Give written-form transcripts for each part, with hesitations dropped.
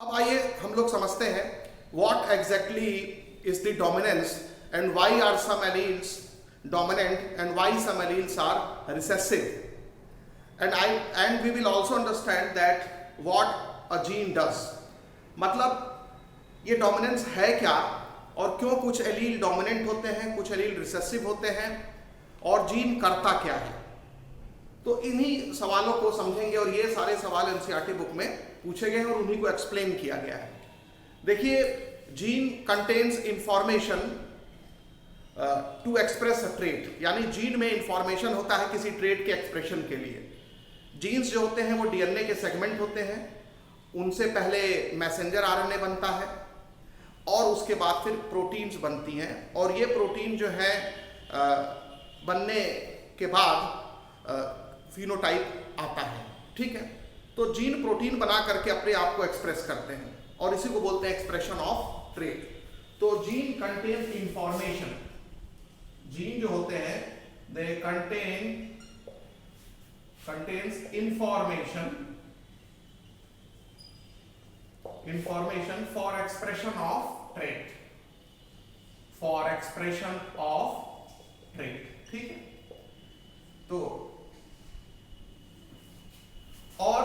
अब आइए हम लोग समझते हैं what exactly is the dominance and why are some alleles dominant and why some alleles are recessive, and we will also understand that what a gene does. मतलब ये dominance है क्या और क्यों कुछ एलील डोमिनेंट होते हैं, कुछ एलील रिसेसिव होते हैं और जीन करता क्या है। तो इन्हीं सवालों को समझेंगे और ये सारे सवाल एनसीईआरटी बुक में पूछे गए हैं और उन्हीं को एक्सप्लेन किया गया है। देखिए, gene contains information to express a trait, यानी जीन में इंफॉर्मेशन होता है किसी ट्रेट के एक्सप्रेशन के लिए। जीन्स जो होते हैं वो डीएनए के सेगमेंट होते हैं, उनसे पहले मैसेंजर आरएनए बनता है और उसके बाद फिर प्रोटीन्स बनती हैं, और ये प्रोटीन जो है बनने के बाद फिनोटाइप आता है। ठीक है, तो जीन प्रोटीन बना करके अपने आप को एक्सप्रेस करते हैं और इसी को बोलते हैं एक्सप्रेशन ऑफ ट्रेट। तो जीन कंटेन्स इंफॉर्मेशन, जीन जो होते हैं they contains information for expression of trait, ठीक है। तो और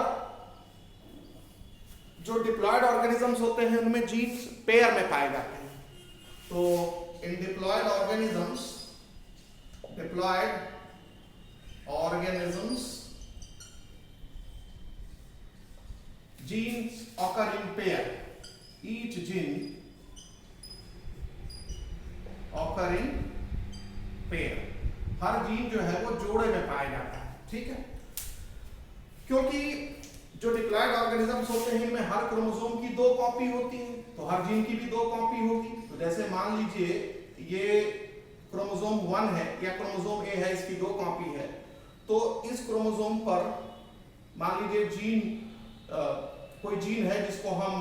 जो डिप्लॉयड ऑर्गेनिजम्स होते हैं उनमें जीन्स पेयर में पाए जाते हैं। तो in diploid organisms genes occur in pair, each gene occur in pair, हर जीन जो है वो जोड़े में पाया जाता है। ठीक है, क्योंकि जो डिप्लॉयड ऑर्गेनिजम्स होते हैं इनमें हर क्रोमोसोम की 2 कॉपी होती है, तो हर जीन की भी 2 कॉपी होगी। तो जैसे मान लीजिए ये क्रोमोसोम 1 है या क्रोमोसोम ए है, इसकी 2 कॉपी है, तो इस क्रोमोसोम पर मान लीजिए जीन कोई जीन है जिसको हम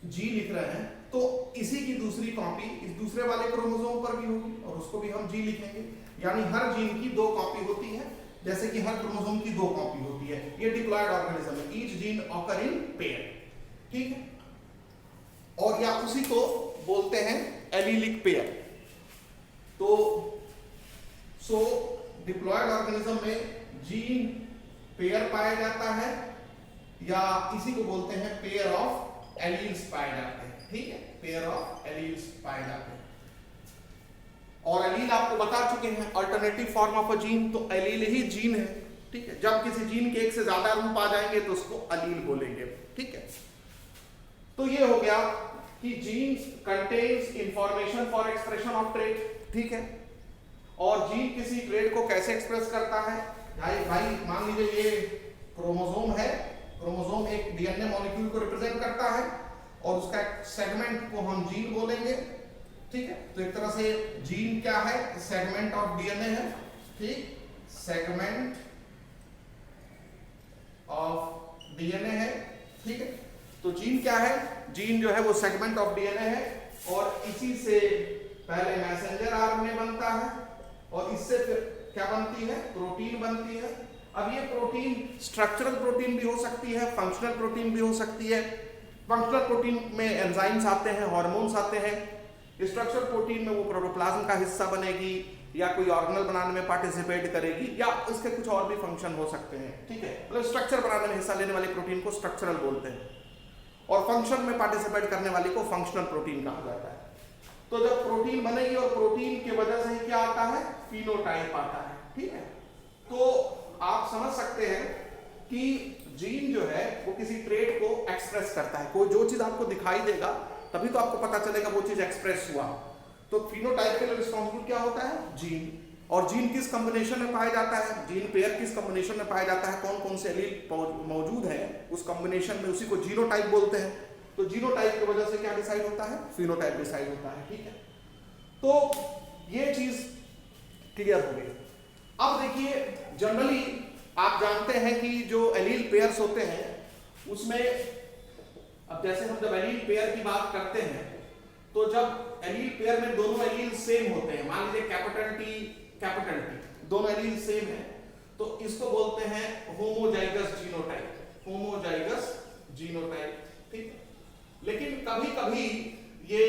जी लिख रहे हैं, तो इसी की दूसरी कॉपी इस दूसरे वाले क्रोमोसोम पर भी होगी और उसको भी हम जी लिखेंगे। यानी हर जीन की 2 कॉपी होती है, जैसे कि हर क्रोमोसोम की 2 कॉपी होती है। ये डिप्लॉयड ऑर्गेनिज्म है, each gene occur in pair. ठीक है, और या उसी को बोलते हैं एलीलिक पेयर। तो सो डिप्लॉयड ऑर्गेनिज्म में जीन पेयर पाया जाता है या इसी को बोलते हैं पेयर ऑफ एलील्स पाए जाते हैं। ठीक है, पेयर ऑफ एलील्स पाए जाते हैं। और एलील आपको बता चुके हैं alternative form of a gene, तो एलील ही जीन है। ठीक है, जब किसी जीन के एक से ज्यादा रूप आ जाएंगे तो उसको अलील बोलेंगे। ठीक है, तो ये हो गया कि gene contains information for expression of trait. ठीक है, और जीन किसी ट्रेट को कैसे एक्सप्रेस करता है। भाई मान लीजिए ये क्रोमोसोम है, क्रोमोसोम एक डीएनए मॉलिक्यूल को रिप्रेजेंट करता है और उसका एक सेगमेंट को हम जीन बोलेंगे। ठीक है, तो एक तरह से जीन क्या है, सेगमेंट ऑफ डीएनए है। ठीक, सेगमेंट ऑफ डीएनए है। ठीक है, तो जीन क्या है, जीन जो है वो सेगमेंट ऑफ डीएनए है और इसी से पहले मैसेंजर आरएनए बनता है और इससे फिर क्या बनती है, प्रोटीन बनती है। अब ये प्रोटीन स्ट्रक्चरल प्रोटीन भी हो सकती है, फंक्शनल प्रोटीन भी हो सकती है। फंक्शनल प्रोटीन में एंजाइम्स आते हैं, हार्मोन्स आते हैं। स्ट्रक्चरल प्रोटीन में वो प्रोटोप्लाज्म का हिस्सा बनेगी या कोई ऑर्गेनल बनाने में पार्टिसिपेट करेगी या उसके कुछ और भी फंक्शन हो सकते हैं। ठीक है, मतलब स्ट्रक्चर बनाने में हिस्सा लेने वाले प्रोटीन को स्ट्रक्चरल बोलते हैं और फंक्शन में पार्टिसिपेट करने वाले को फंक्शनल प्रोटीन कहा जाता है। तो जब प्रोटीन बनेगी और प्रोटीन की वजह से ही क्या आता है, फिनोटाइप आता है। ठीक है, तो आप समझ सकते हैं कि जीन जो है वो किसी ट्रेट को एक्सप्रेस करता है। कोई जो चीज आपको दिखाई देगा तभी तो आपको पता चलेगा वो चीज एक्सप्रेस हुआ। तो फिनोटाइप के लिए रिस्पॉन्सिबल क्या होता है, जीन। और जीन किस कॉम्बिनेशन में पाया जाता है, जीन पेयर किस कॉम्बिनेशन में पाया जाता है, कौन कौन से एलील मौजूद है उस कॉम्बिनेशन में, उसी को जीनोटाइप बोलते हैं। तो जीनोटाइप की वजह से क्या डिसाइड होता है, फिनोटाइप डिसाइड होता है। ठीक है, तो ये चीज क्लियर हो गई। अब देखिए, जनरली आप जानते हैं कि जो एलील पेयर्स होते हैं उसमें, अब जैसे हम जब एलील पेयर की बात करते हैं तो जब एलील पेयर में दोनों एलील सेम होते हैं, मान लीजिए कैपिटल टी दोनों एलील सेम है, तो इसको बोलते हैं होमोजाइगस जीनोटाइप। होमोजाइगस जीनोटाइप, ठीक है। लेकिन कभी कभी ये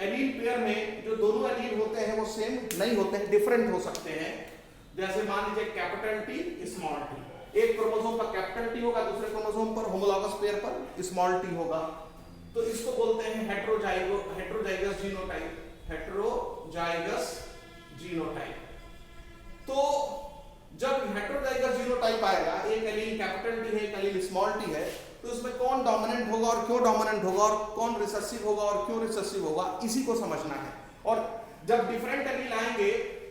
एलील पेयर में जो दोनों एलील होते हैं वो सेम नहीं होते हैं, डिफरेंट हो सकते हैं। जैसे मान लीजिए कैपिटल टी स्मॉल टी, एक क्रोमोसोम पर कैपिटल टी होगा, दूसरे क्रोमोसोम पर होमोलॉगस पेयर पर स्मॉल टी होगा, तो इसको बोलते हैं हेट्रोजाइगस जीनोटाइप, हेट्रोजाइगस जीनोटाइप। तो जब हेट्रोजाइगस जीनोटाइप आएगा, एक एलील कैपिटल टी है, एक एलील स्मॉल टी है, तो इसमें कौन डोमिनेंट होगा और क्यों डोमिनेंट होगा और कौन रिसेसिव होगा और क्यों रिसेसिव होगा, इसी को समझना है। और जब डिफरेंट एलील आएंगे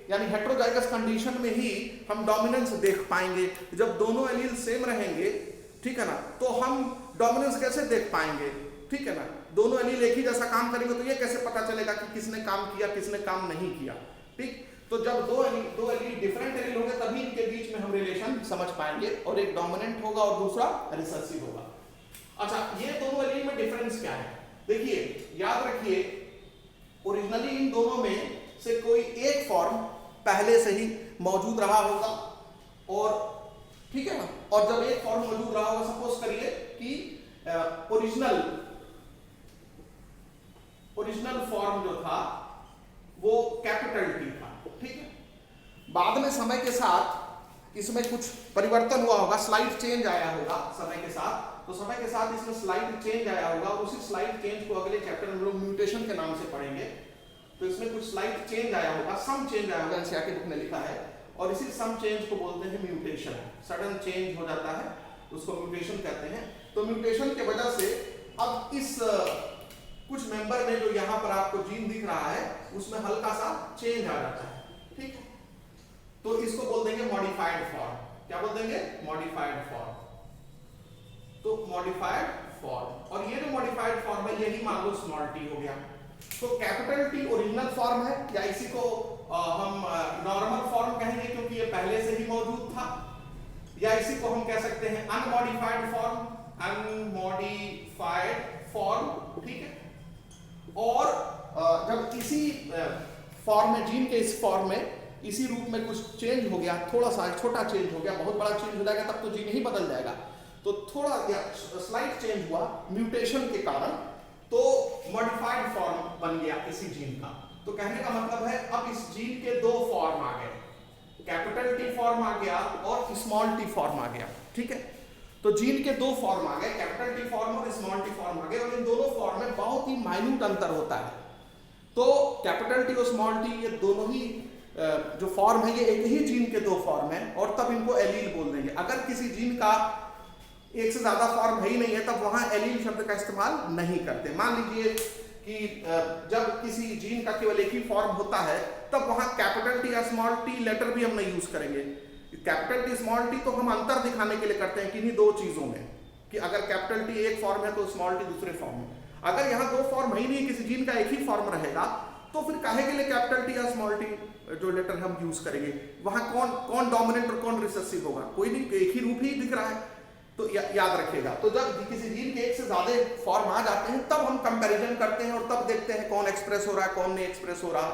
यानी हेट्रोजाइगस कंडीशन में ही हम डोमिनेंस देख पाएंगे। जब दोनों एलील सेम रहेंगे, ठीक है ना, तो हम डोमिनेंस कैसे देख पाएंगे, ठीक है ना। दोनों एलील एक ही जैसा काम करेंगे तो ये कैसे पता चलेगा कि किसने काम किया किसने काम नहीं किया, ठीक। तो जब दो एलील डिफरेंट एलील होंगे तभी इनके बीच में हम रिलेशन समझ पाएंगे, और एक डोमिनेंट होगा और दूसरा रिसेसिव होगा। अच्छा, ये दोनों एलील में डिफरेंस क्या है? देखिए, याद रखिए, ओरिजिनली इन दोनों में से कोई एक फॉर्म पहले से ही मौजूद रहा होगा, और ठीक है ना, और जब एक फॉर्म मौजूद रहा होगा, सपोज करिए कि ओरिजिनल फॉर्म जो था वो कैपिटल टी था, ठीक है। बाद में समय के साथ इसमें कुछ परिवर्तन हुआ होगा, स्लाइड चेंज आया होगा समय के साथ, तो समय के साथ इसमें स्लाइड चेंज आया होगा, और उसी स्लाइड चेंज को अगले चैप्टर में हम लोग म्यूटेशन के नाम से पढ़ेंगे। तो इसमें कुछ स्लाइड चेंज आया होगा, सम चेंज आया होगा, एनसीईआरटी बुक में लिखा है, और इसी सम चेंज को बोलते हैं म्यूटेशन। सडन चेंज हो जाता है, उसको म्यूटेशन कहते हैं। तो म्यूटेशन की वजह से अब इस कुछ मेंबर में जो यहाँ पर आपको जीन दिख रहा है उसमें हल्का सा चेंज आ जाता है, ठीक है। तो इसको बोल देंगे मॉडिफाइड फॉर्म। क्या बोल देंगे? Modified form. तो मॉडिफाइड फॉर्म, और ये जो मॉडिफाइड फॉर्म है यही मान लो स्मॉल टी हो गया। तो कैपिटल टी ओरिजिनल फॉर्म है, या इसी को हम नॉर्मल फॉर्म कहेंगे क्योंकि ये पहले से ही मौजूद था, या इसी को हम कह सकते हैं अनमॉडिफाइड फॉर्म, अनमॉडिफाइड फॉर्म, ठीक है। और जब इसी फॉर्म में, जीन के इस फॉर्म में इसी रूप में कुछ चेंज हो गया, थोड़ा सा छोटा चेंज हो गया, बहुत बड़ा चेंज हो जाएगा तब तो जीन ही बदल जाएगा। तो थोड़ा स्लाइट चेंज हुआ म्यूटेशन के कारण, तो मॉडिफाइड फॉर्म बन गया इसी जीन का। तो कहने का मतलब है अब इस जीन के दो फॉर्म आ गए, कैपिटल टी फॉर्म आ गया और स्मॉल टी फॉर्म आ गया, ठीक है। तो जीन के दो फॉर्म आ गए, कैपिटल टी फॉर्म और स्मॉल टी फॉर्म आ गए, और इन दोनों फॉर्म में बहुत ही माइन्यूट अंतर होता है। तो कैपिटल टी और स्मॉल टी ये दोनों ही जो फॉर्म है ये एक ही जीन के दो फॉर्म है, और तब इनको एलील बोल देंगे। अगर किसी जीन का एक से ज्यादा फॉर्म है ही नहीं है तब वहां एलील शब्द का इस्तेमाल नहीं करते। मान लीजिए कि जब किसी जीन का केवल एक ही फॉर्म होता है तब वहां कैपिटल टी या स्मॉल टी लेटर भी हम नहीं यूज करेंगे। कैपिटल टी स्मॉल टी तो हम अंतर दिखाने के लिए करते हैं किन्हीं दो चीजों में, कि अगर कैपिटल टी एक फॉर्म है तो स्मॉल टी दूसरे फॉर्म में। अगर यहाँ दो फॉर्म है ही नहीं, किसी जीन का एक ही फॉर्म रहेगा, तो फिर काहे के लिए कैपिटल टी या स्मॉल टी जो लेटर हम यूज करेंगे? वहां कौन डोमिनेंट और कौन रिसेसिव होगा? कोई नहीं, एक ही रूप ही दिख रहा है। तो याद रखिएगा। तो जब किसी जीन के एक से ज्यादा फॉर्म आ जाते हैं तब हम कंपैरिजन करते हैं, और तब देखते हैं कौन एक्सप्रेस हो रहा है कौन नहीं एक्सप्रेस हो रहा,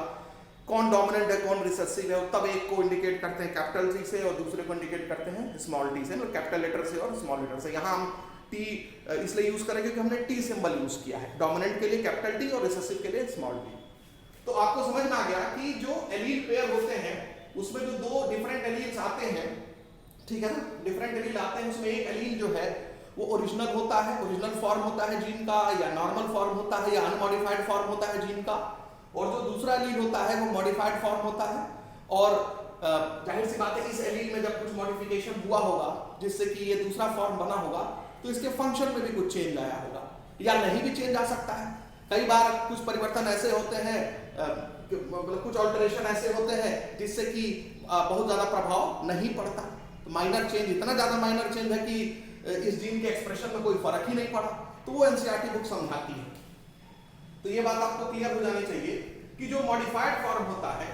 कौन डोमिनेंट है कौन रिसेसिव है, और तब एक को इंडिकेट करते हैं कैपिटल टी से और दूसरे को इंडिकेट करते हैं स्मॉल टी से, कैपिटल लेटर से और स्मॉल लेटर से। यहाँ हम टी इसलिए यूज करेंगे कि हमने टी सिंबल यूज किया है, डोमिनेंट के लिए कैपिटल टी और रिसेसिव के लिए स्मॉल टी। तो आपको समझ में आ गया कि जो एलील पेयर होते हैं उसमें जो दो डिफरेंट एलील्स आते हैं, ठीक है ना, डिफरेंट एलील आते हैं, उसमें एक एलील जो है वो ओरिजिनल होता है, ओरिजिनल फॉर्म होता है जीन का, या नॉर्मल फॉर्म होता है, या अनमॉडिफाइड फॉर्म होता है जीन का, और जो दूसरा एलील होता है वो मॉडिफाइड फॉर्म होता है। और जाहिर सी बात है इस एलील में जब कुछ मॉडिफिकेशन हुआ होगा जिससे कि ये दूसरा फॉर्म बना होगा, तो इसके फंक्शन में भी कुछ चेंज आया होगा, या नहीं भी चेंज आ सकता है। कई बार कुछ परिवर्तन ऐसे होते हैं, मतलब कुछ ऑल्टरेशन ऐसे होते हैं जिससे कि बहुत ज्यादा प्रभाव नहीं पड़ता। तो माइनर चेंज, इतना ज्यादा माइनर चेंज है कि इस जीन के एक्सप्रेशन में कोई फर्क ही नहीं पड़ा, तो वो एनसीईआरटी बुक समझाती है। तो ये बात आपको क्लियर हो जानी चाहिए कि जो मॉडिफाइड फॉर्म होता है,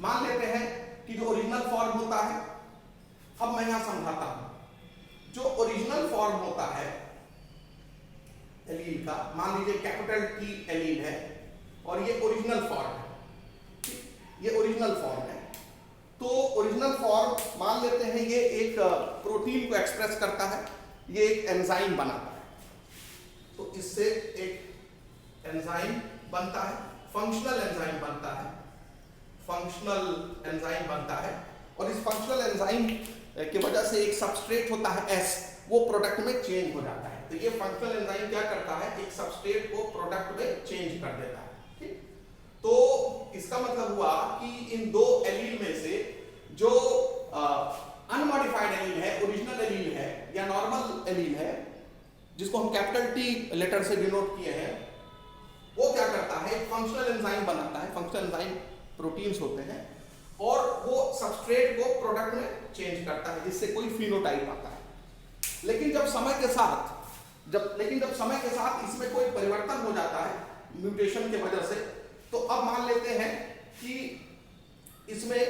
मान लेते हैं कि जो ओरिजिनल फॉर्म होता है, अब मैं यहां समझाता हूं। जो ओरिजिनल फॉर्म होता है एलील का, मान लीजिए कैपिटल टी एलील है और ये ओरिजिनल फॉर्म है, ये ओरिजिनल फॉर्म है। तो ओरिजिनल फॉर्म मान लेते हैं ये एक प्रोटीन को एक्सप्रेस करता है, ये एक एंजाइम बनाता है, तो इससे एक एंजाइम बनता है, फंक्शनल एंजाइम बनता है, फंक्शनल एंजाइम बनता है। और इस फंक्शनल एंजाइम की वजह से एक सबस्ट्रेट होता है S, वो प्रोडक्ट में चेंज हो जाता है। तो ये फंक्शनल एंजाइम क्या करता है, एक सबस्ट्रेट को प्रोडक्ट में चेंज कर देता है। ठीक, तो इसका मतलब हुआ कि इन दो एलील में से जो अनमॉडिफाइड एलील है, ओरिजिनल एलील है या नॉर्मल एलील है, जिसको हम कैपिटल T लेटर से डिनोट किए हैं, वो क्या करता है, एक फंक्शनल एंजाइम बनाता है। फंक्शनल एंजाइम प्रोटीन्स होते हैं और वो सबस्ट्रेट को प्रोडक्ट में चेंज करता है, जिससे कोई फिनोटाइप आता है। लेकिन जब समय के साथ इसमें कोई परिवर्तन हो जाता है म्यूटेशन की वजह से, तो अब मान लेते हैं कि इसमें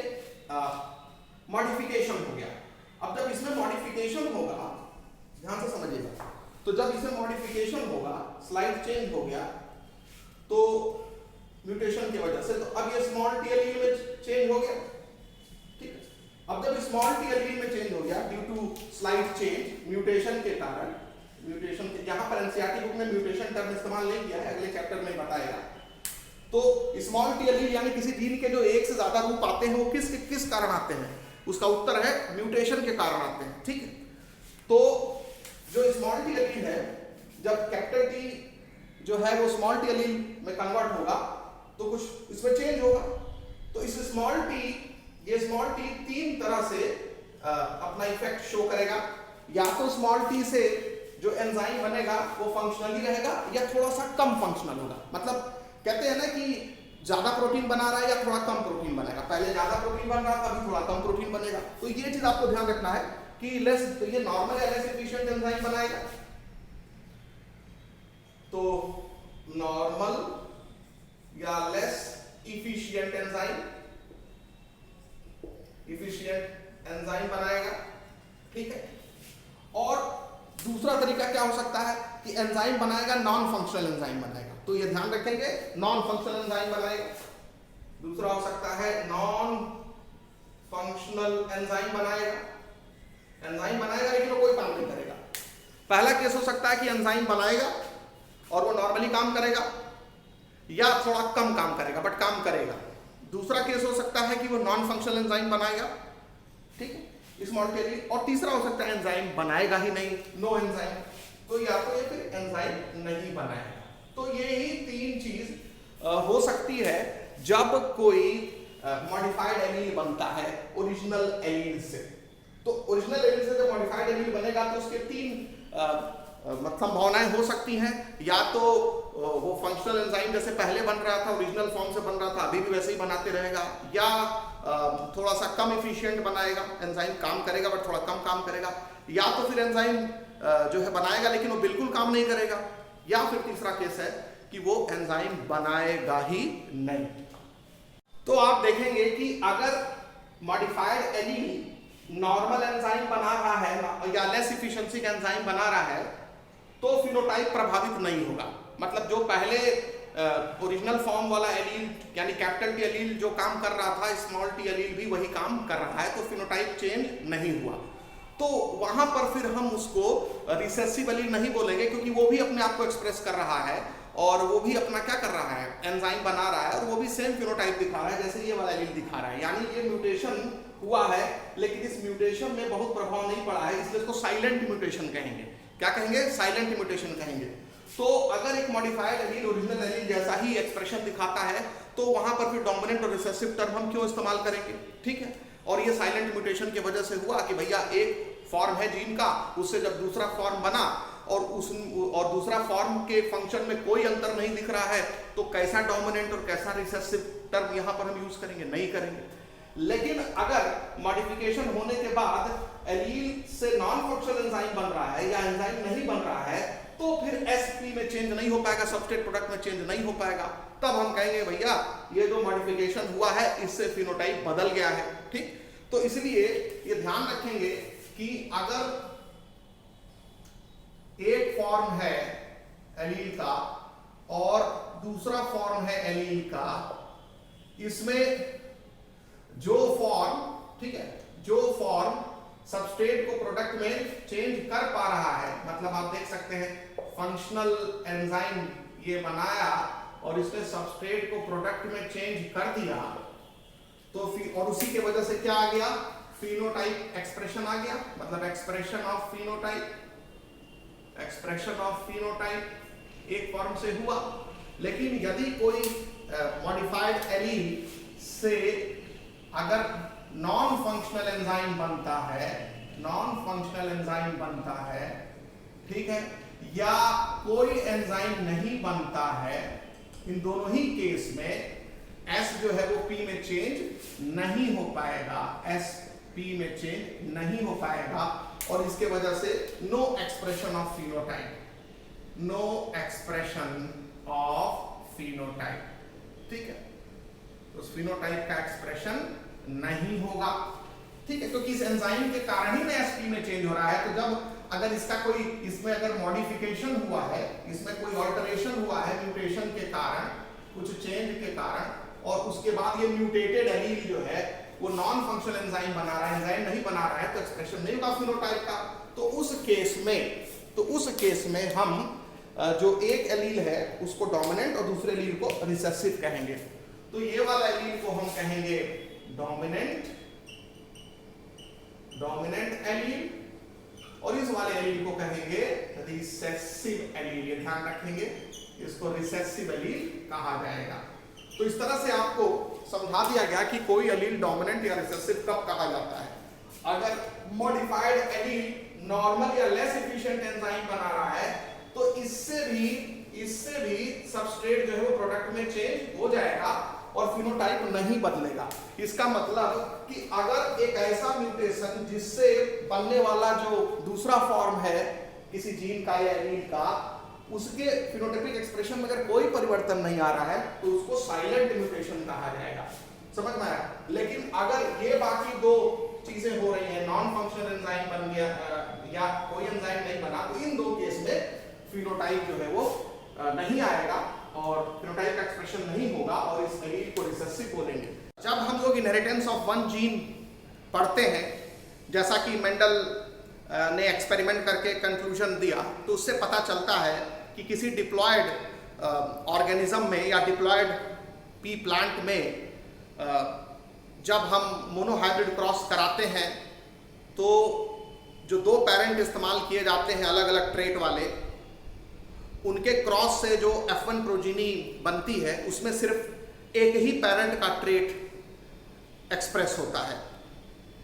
मॉडिफिकेशन हो गया। अब जब इसमें मॉडिफिकेशन होगा, ध्यान से समझिएगा, तो जब इसमें मॉडिफिकेशन होगा, स्लाइड चेंज हो गया तो म्यूटेशन की वजह से, तो अब ये स्मॉल टी एलील में चेंज हो गया। ठीक है, अब जब स्मॉल टी एलील में चेंज हो गया due to slight change, mutation के कारण, म्यूटेशन के, यहां पर एनसीईआरटी बुक में म्यूटेशन टर्म इस्तेमाल नहीं किया है, अगले चैप्टर में बताएगा। तो स्मॉल टी एलील यानी किसी जीन के जो एक से ज्यादा रूप आते हैं, वो किस कारण आते हैं, उसका उत्तर है म्यूटेशन के कारण आते हैं। ठीक है, तो जो स्मॉल टी एलील है, जब कैपिटल T जो है वो स्मॉल टी एलील में कन्वर्ट होगा तो कुछ इसमें चेंज होगा। तो इस स्मॉल टी, ये स्मॉल टी तीन तरह से अपना इफेक्ट शो करेगा। या तो स्मॉल टी से जो एंजाइम बनेगा वो फंक्शनली रहेगा या थोड़ा सा कम फंक्शनल होगा। मतलब कहते हैं ना कि ज्यादा प्रोटीन बना रहा है या थोड़ा कम प्रोटीन बनेगा, पहले ज्यादा प्रोटीन बन रहा था, अभी थोड़ा कम प्रोटीन बनेगा। तो ये चीज आपको ध्यान रखना है कि लेस, तो ये नॉर्मल या लेस एफिशिएंट एंजाइम बनाएगा, तो नॉर्मल या लेस इफिशिएंट एंजाइम बनाएगा। ठीक है, और दूसरा तरीका क्या हो सकता है कि एंजाइम बनाएगा, नॉन फंक्शनल एंजाइम बनाएगा। तो ये ध्यान रखेंगे, नॉन फंक्शनल एंजाइम बनाएगा। दूसरा हो सकता है नॉन फंक्शनल एंजाइम बनाएगा, लेकिन वो कोई काम नहीं करेगा। पहला केस हो सकता है कि एंजाइम बनाएगा और वो नॉर्मली काम करेगा या थोड़ा कम काम करेगा, बट काम करेगा। दूसरा केस हो सकता है कि वो नॉन फंक्शनल एंजाइम बनाएगा, ठीक है, स्मॉल टी एलील। और तीसरा हो सकता है एंजाइम बनाएगा ही नहीं, नो एंजाइम, तो या तो ये फिर एंजाइम नहीं बनाएगा। तो ये ही तीन चीज हो सकती है जब कोई मॉडिफाइड एलील बनता है ओरिजिनल एलील से। तो ओरिजिनल एलील से जब मॉडिफाइड एलील बनेगा तो उसके तीन संभावनाएं हो सकती हैं। या तो वो फंक्शनल एंजाइम जैसे पहले बन रहा था, ओरिजिनल फॉर्म से बन रहा था, अभी भी वैसे ही बनाते रहेगा, या थोड़ा सा कम एफिशिएंट बनाएगा, एंजाइम काम करेगा बट थोड़ा कम काम करेगा, या तो फिर एंजाइम जो है बनाएगा लेकिन वो बिल्कुल काम नहीं करेगा, या फिर तीसरा केस है कि वो एंजाइम बनाएगा ही नहीं। तो आप देखेंगे कि अगर मॉडिफाइड एलील नॉर्मल एंजाइम बना रहा है या लेस इफिशिएंसी का एंजाइम बना रहा है तो फिनोटाइप प्रभावित नहीं होगा। मतलब जो पहले ओरिजिनल फॉर्म वाला एलील यानी कैपिटल टी एलील जो काम कर रहा था, स्मॉल टी एलील भी वही काम कर रहा है, तो फिनोटाइप चेंज नहीं हुआ। तो वहां पर फिर हम उसको रिसेसिव एलील नहीं बोलेंगे, क्योंकि वो भी अपने आप को एक्सप्रेस कर रहा है और वो भी अपना क्या कर रहा है, एंजाइम बना रहा है, और वो भी सेम फिनोटाइप दिखा रहा है जैसे ये वाला एलील दिखा रहा है। यानी ये म्यूटेशन हुआ है लेकिन इस म्यूटेशन में बहुत प्रभाव नहीं पड़ा है, इसलिए इसको साइलेंट म्यूटेशन कहेंगे। क्या कहेंगे? साइलेंट म्यूटेशन कहेंगे। तो अगर एक मॉडिफाइड एलील ओरिजिनल एलील जैसा ही एक्सप्रेशन दिखाता है तो वहां पर फिर डोमिनेंट और रिसेसिव टर्म हम क्यों इस्तेमाल करेंगे, ठीक है। और ये साइलेंट म्यूटेशन की वजह से हुआ कि भैया एक फॉर्म है जीन का, उससे जब दूसरा फॉर्म बना और दूसरा फॉर्म के फंक्शन में कोई अंतर नहीं दिख रहा है, तो कैसा डोमिनेंट और कैसा रिसेसिव टर्म यहां पर हम यूज करेंगे? नहीं करेंगे। लेकिन अगर मॉडिफिकेशन होने के बाद एलील से नॉन फंक्शनल एंजाइम बन रहा है या एंजाइम नहीं बन रहा है, तो फिर एसपी में चेंज नहीं हो पाएगा, सबस्ट्रेट प्रोडक्ट में चेंज नहीं हो पाएगा। तब हम कहेंगे भैया ये जो मॉडिफिकेशन हुआ है इससे फिनोटाइप बदल गया है, ठीक। तो इसलिए ये ध्यान रखेंगे कि अगर एक फॉर्म है एलील का और दूसरा फॉर्म है एलील का, इसमें जो फॉर्म, ठीक है, जो फॉर्म सबस्ट्रेट को प्रोडक्ट में चेंज कर पा रहा है, मतलब आप देख सकते हैं फंक्शनल एंजाइम ये बनाया और इसने सबस्ट्रेट को प्रोडक्ट में चेंज कर दिया, तो और उसी के वजह से क्या आ गया, फिनोटाइप एक्सप्रेशन आ गया, मतलब expression of phenotype, expression of phenotype एक फॉर्म से हुआ। लेकिन यदि कोई मॉडिफाइड एलील से अगर नॉन फंक्शनल एंजाइम बनता है, नॉन फंक्शनल एंजाइम बनता है, ठीक है, या कोई एंजाइम नहीं बनता है, इन दोनों ही केस में S जो है वो P में चेंज नहीं हो पाएगा, S P में चेंज नहीं हो पाएगा, और इसके वजह से no expression of phenotype, no expression of phenotype, ठीक है, तो फिनोटाइप का एक्सप्रेशन नहीं होगा, ठीक है, क्योंकि इस एंजाइम के कारण ही ना SP में चेंज हो रहा है। तो जब अगर इसका कोई, इसमें अगर मॉडिफिकेशन हुआ है, इसमें कोई ऑल्टरेशन हुआ है म्यूटेशन के कारण, कुछ चेंज के कारण, और उसके बाद ये म्यूटेटेड एलील जो है वो नॉन फंक्शनल एंजाइम बना रहा है, एंजाइम नहीं बना रहा है, तो एक्सप्रेशन नहीं होगा फिनोटाइप का। तो उस केस में हम जो एक एलील है उसको डोमिनेंट और दूसरे एलील को रिसेसिव कहेंगे। तो ये वाला एलील को हम कहेंगे डोमिनेंट एलील, और इस वाले एलील को कहेंगे रिसेसिव एलील। ये ध्यान रखेंगे, इसको रिसेसिव एलील कहा जाएगा। तो इस तरह से आपको समझा दिया गया कि कोई एलील डोमिनेंट या रिसेसिव कब कहा जाता है। अगर मॉडिफाइड एलील नॉर्मल या लेस एफिशिएंट एंजाइम बना रहा है, तो इससे भी सबस्ट्रेट जो है वो प्रोडक्ट में चेंज हो जाएगा और फिनोटाइप नहीं बदलेगा। इसका मतलब कि अगर एक ऐसा म्यूटेशन जिससे बनने वाला जो दूसरा फॉर्म है किसी जीन का या एलील का, उसके फिनोटाइपिक एक्सप्रेशन में अगर कोई परिवर्तन नहीं आ रहा है तो उसको साइलेंट म्यूटेशन कहा जाएगा। समझ में आया? लेकिन अगर ये बाकी दो चीजें हो रही हैं, नॉन फंक्शनल एंजाइम बन गया या कोई एंजाइम नहीं बना, तो इन दो केस में फिनोटाइप जो है वो नहीं आएगा और फिनोटाइप का एक्सप्रेशन नहीं होगा और इस एलील को रिसेसिव बोलेंगे। जब हम लोग इनहेरिटेंस ऑफ वन जीन पढ़ते हैं, जैसा कि मेंडल ने एक्सपेरिमेंट करके कंक्लूजन दिया, तो उससे पता चलता है कि किसी डिप्लॉयड ऑर्गेनिज्म में या डिप्लॉयड पी प्लांट में जब हम मोनोहाइब्रिड क्रॉस कराते हैं तो जो दो पेरेंट इस्तेमाल किए जाते हैं अलग अलग ट्रेट वाले, उनके क्रॉस से जो F1 प्रोजीनी बनती है उसमें सिर्फ एक ही पेरेंट का ट्रेट एक्सप्रेस होता है,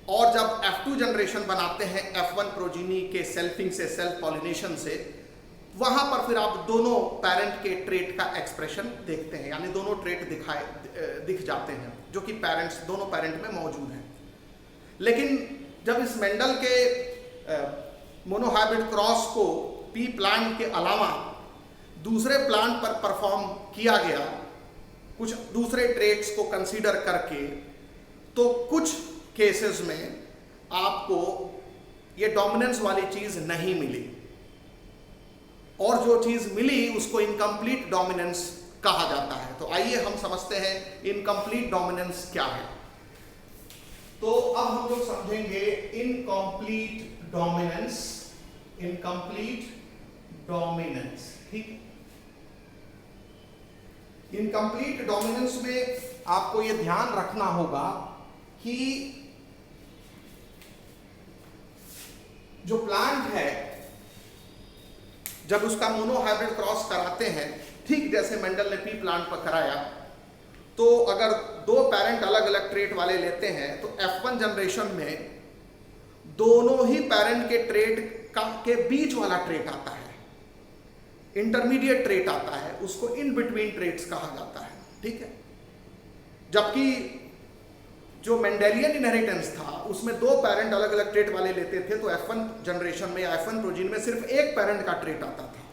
और जब F2 जनरेशन बनाते हैं F1 प्रोजीनी के सेल्फिंग से, सेल्फ पॉलिनेशन से, वहां पर फिर आप दोनों पेरेंट के ट्रेट का एक्सप्रेशन देखते हैं, यानी दोनों ट्रेट दिख जाते हैं जो कि पेरेंट्स दोनों पेरेंट में मौजूद हैं। लेकिन जब इस मेंडल के मोनोहाइब्रिड क्रॉस को पी प्लांट के अलावा दूसरे प्लांट पर परफॉर्म किया गया कुछ दूसरे ट्रेट्स को कंसीडर करके, तो कुछ केसेस में आपको ये डोमिनेंस वाली चीज नहीं मिली, और जो चीज मिली उसको इनकम्प्लीट डोमिनेंस कहा जाता है। तो आइए हम समझते हैं इनकम्प्लीट डोमिनेंस क्या है। तो अब हम लोग समझेंगे इनकम्प्लीट डोमिनेंस, इनकम्प्लीट डोमिनेंस, ठीक। इनकम्प्लीट डोमिनेंस में आपको यह ध्यान रखना होगा कि जो प्लांट है जब उसका मोनोहाइब्रिड क्रॉस कराते हैं, ठीक जैसे मेंडल ने पी प्लांट पर कराया, तो अगर दो पेरेंट अलग अलग ट्रेट वाले लेते हैं तो F1 जनरेशन में दोनों ही पेरेंट के ट्रेट के बीच वाला ट्रेट आता है, इंटरमीडिएट ट्रेट आता है, उसको इन बिटवीन ट्रेट्स कहा जाता है, ठीक है। जबकि जो मेंडेलियन इनहेरिटेंस था उसमें दो पेरेंट अलग अलग ट्रेट वाले लेते थे, तो F1 जनरेशन में या F1 प्रोजीन में सिर्फ एक पेरेंट का ट्रेट आता था।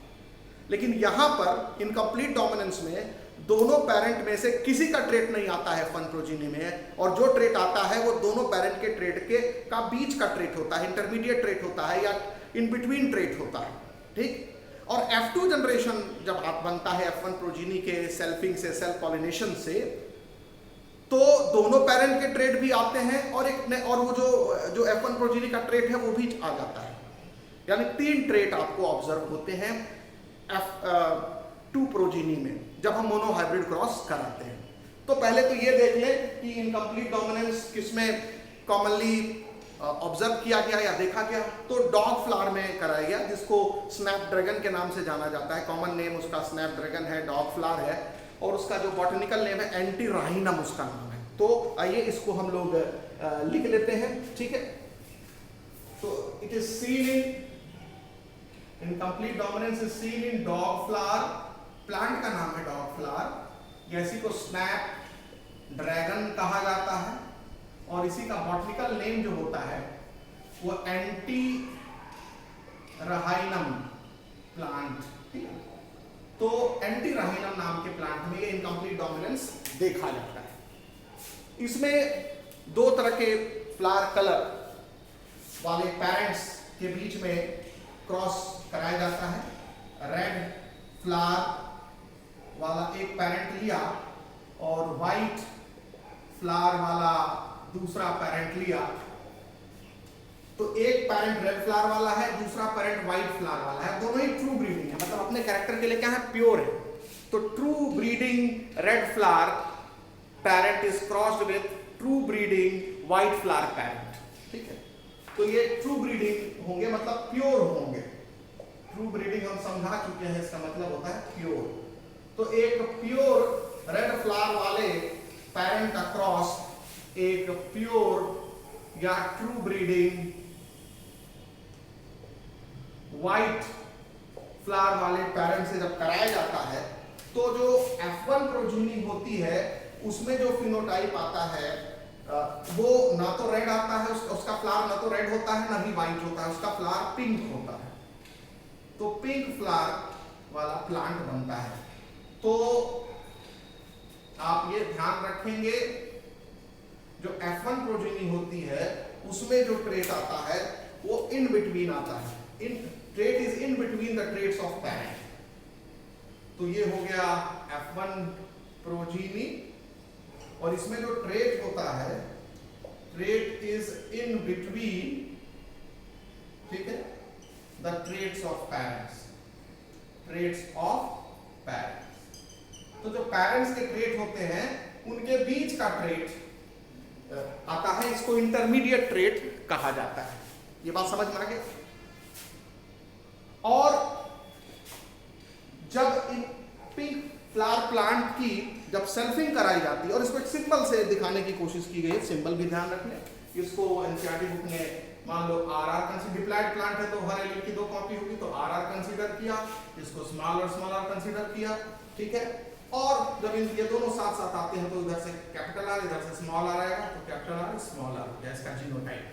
लेकिन यहां पर इनकम्प्लीट डोमिनेंस में दोनों पेरेंट में से किसी का ट्रेट नहीं आता है F1 प्रोजीनी में, और जो ट्रेट आता है वो दोनों पेरेंट के ट्रेट के का बीच का ट्रेट होता है, इंटरमीडिएट ट्रेट होता है या इन बिटवीन ट्रेट होता है, ठीक। और F2 जनरेशन जब बनता है F1 प्रोजीनी के सेल्फिंग से, सेल्फ पॉलिनेशन से, तो दोनों पेरेंट के ट्रेट भी आते हैं और वो जो F1 प्रोजीनी का ट्रेट है वो भी आ जाता है। यानी 3 ट्रेट आपको ऑब्जर्व होते हैं F2 प्रोजीनी में जब हम मोनो हाइब्रिड क्रॉस कराते हैं। तो पहले तो ये देख लें कि इनकम्प्लीट डोमिनेंस किसमें कॉमनली ऑब्जर्व किया गया या देखा गया। तो डॉग फ्लावर में कराया गया, जिसको स्नैपड्रैगन के नाम से जाना जाता है। कॉमन नेम उसका स्नैपड्रैगन है, डॉग फ्लावर है, और उसका जो बॉटनिकल नेम है एंटीराहिनम उसका नाम है। तो आइए इसको हम लोग लिख लेते हैं, ठीक है। तो it is seen in incomplete dominance is seen in dog flower, plant का नाम है डॉग फ्लावर, या इसी को स्नैप ड्रैगन कहा जाता है, और इसी का बॉटनिकल नेम जो होता है वो एंटीराहिनम प्लांट, ठीक है। तो एंटीराहिनम नाम के प्लांट में ये इनकम्प्लीट डोमिनेंस देखा जाता है। इसमें 2 तरह के फ्लावर कलर वाले पेरेंट्स के बीच में क्रॉस कराया जाता है। रेड फ्लावर वाला एक पेरेंट लिया और व्हाइट फ्लावर वाला दूसरा पेरेंट लिया। तो एक पेरेंट रेड फ्लावर वाला है, दूसरा पेरेंट व्हाइट फ्लावर वाला है। दोनों ही ट्रू ब्रीडिंग है, मतलब अपने कैरेक्टर के लिए क्या है, प्योर है। तो true breeding red flower parent is crossed with true breeding white flower parent, ठीक है। तो ये ट्रू ब्रीडिंग होंगे, मतलब प्योर होंगे। ट्रू ब्रीडिंग हम समझा चुके हैं, इसका मतलब होता है प्योर। तो एक प्योर रेड फ्लावर वाले पेरेंट का क्रॉस एक प्योर या ट्रू ब्रीडिंग व्हाइट फ्लावर वाले पेरेंट से जब कराया जाता है, तो जो F1 प्रोजीनी होती है उसमें जो फिनोटाइप आता है वो ना तो रेड आता है, उसका फ्लावर ना तो रेड होता है ना ही व्हाइट होता है, उसका फ्लावर पिंक होता है। तो पिंक फ्लावर वाला प्लांट बनता है। तो आप ये ध्यान रखेंगे, जो F1 प्रोजीनी होती है उसमें जो ट्रेट आता है वो इन बिटवीन आता है। In trait is in between the traits of parent. तो ये हो गया F1 प्रोजीनी, और इसमें जो ट्रेट होता है, ट्रेट इज इन बिटवीन, ठीक है, the traits of parents, traits of parents. तो जो पेरेंट्स के ट्रेट होते हैं उनके बीच का ट्रेट आता है, इसको इंटरमीडिएट ट्रेट कहा जाता है। ये बात समझ में आ गई। और जब इन पिंक फ्लावर प्लांट की जब सेल्फिंग कराई जाती है, और इसको एक सिंबल से दिखाने की कोशिश की गई, सिंबल भी ध्यान रखना। इसको एनसीईआरटी बुक में मान लो RR कंसीडर, डिप्लॉयड प्लांट है तो हर एलिमेंट की 2 कॉपी होगी, तो RR कंसीडर किया, इसको स्मॉल r कंसीडर किया, ठीक है। और जब ये दोनों साथ साथ आते हैं तो इधर से कैपिटल R, इधर से स्मॉल r आएगा, तो कैपिटल R स्मॉल r इसका जीनोटाइप।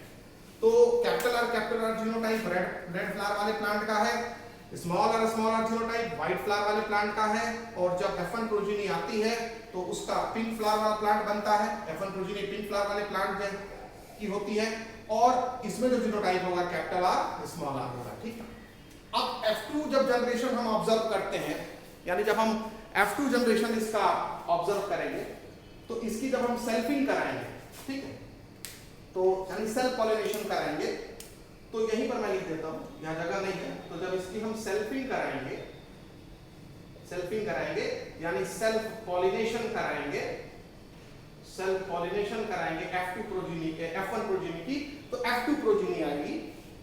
तो capital R genotype red flower वाले प्लांट का है, small r genotype white flower वाले प्लांट का है। और जब F1 प्रोजीनी आती है तो उसका पिंक फ्लावर वाला प्लांट बनता है। F1 प्रोजीनी पिंक फ्लावर वाले प्लांट की होती है, और इसमें जो जीनोटाइप होगा कैपिटल R स्मॉल r होगा, ठीक है। अब F2 जब जनरेशन हम ऑब्जर्व करते हैं, यानी जब हम F2 जनरेशन इसका ऑब्जर्व करेंगे, तो इसकी जब हम सेल्फिंग कराएंगे, ठीक है, तो यानी सेल्फ पॉलिनेशन कराएंगे, तो यहीं पर मैं लिख देता हूं, यहां जगह नहीं है। तो जब इसकी हम सेल्फिंग कराएंगे यानी सेल्फ पॉलिनेशन कराएंगे F2 प्रोजीनी के F1 प्रोजीनी की, तो F2 प्रोजीनी आएगी,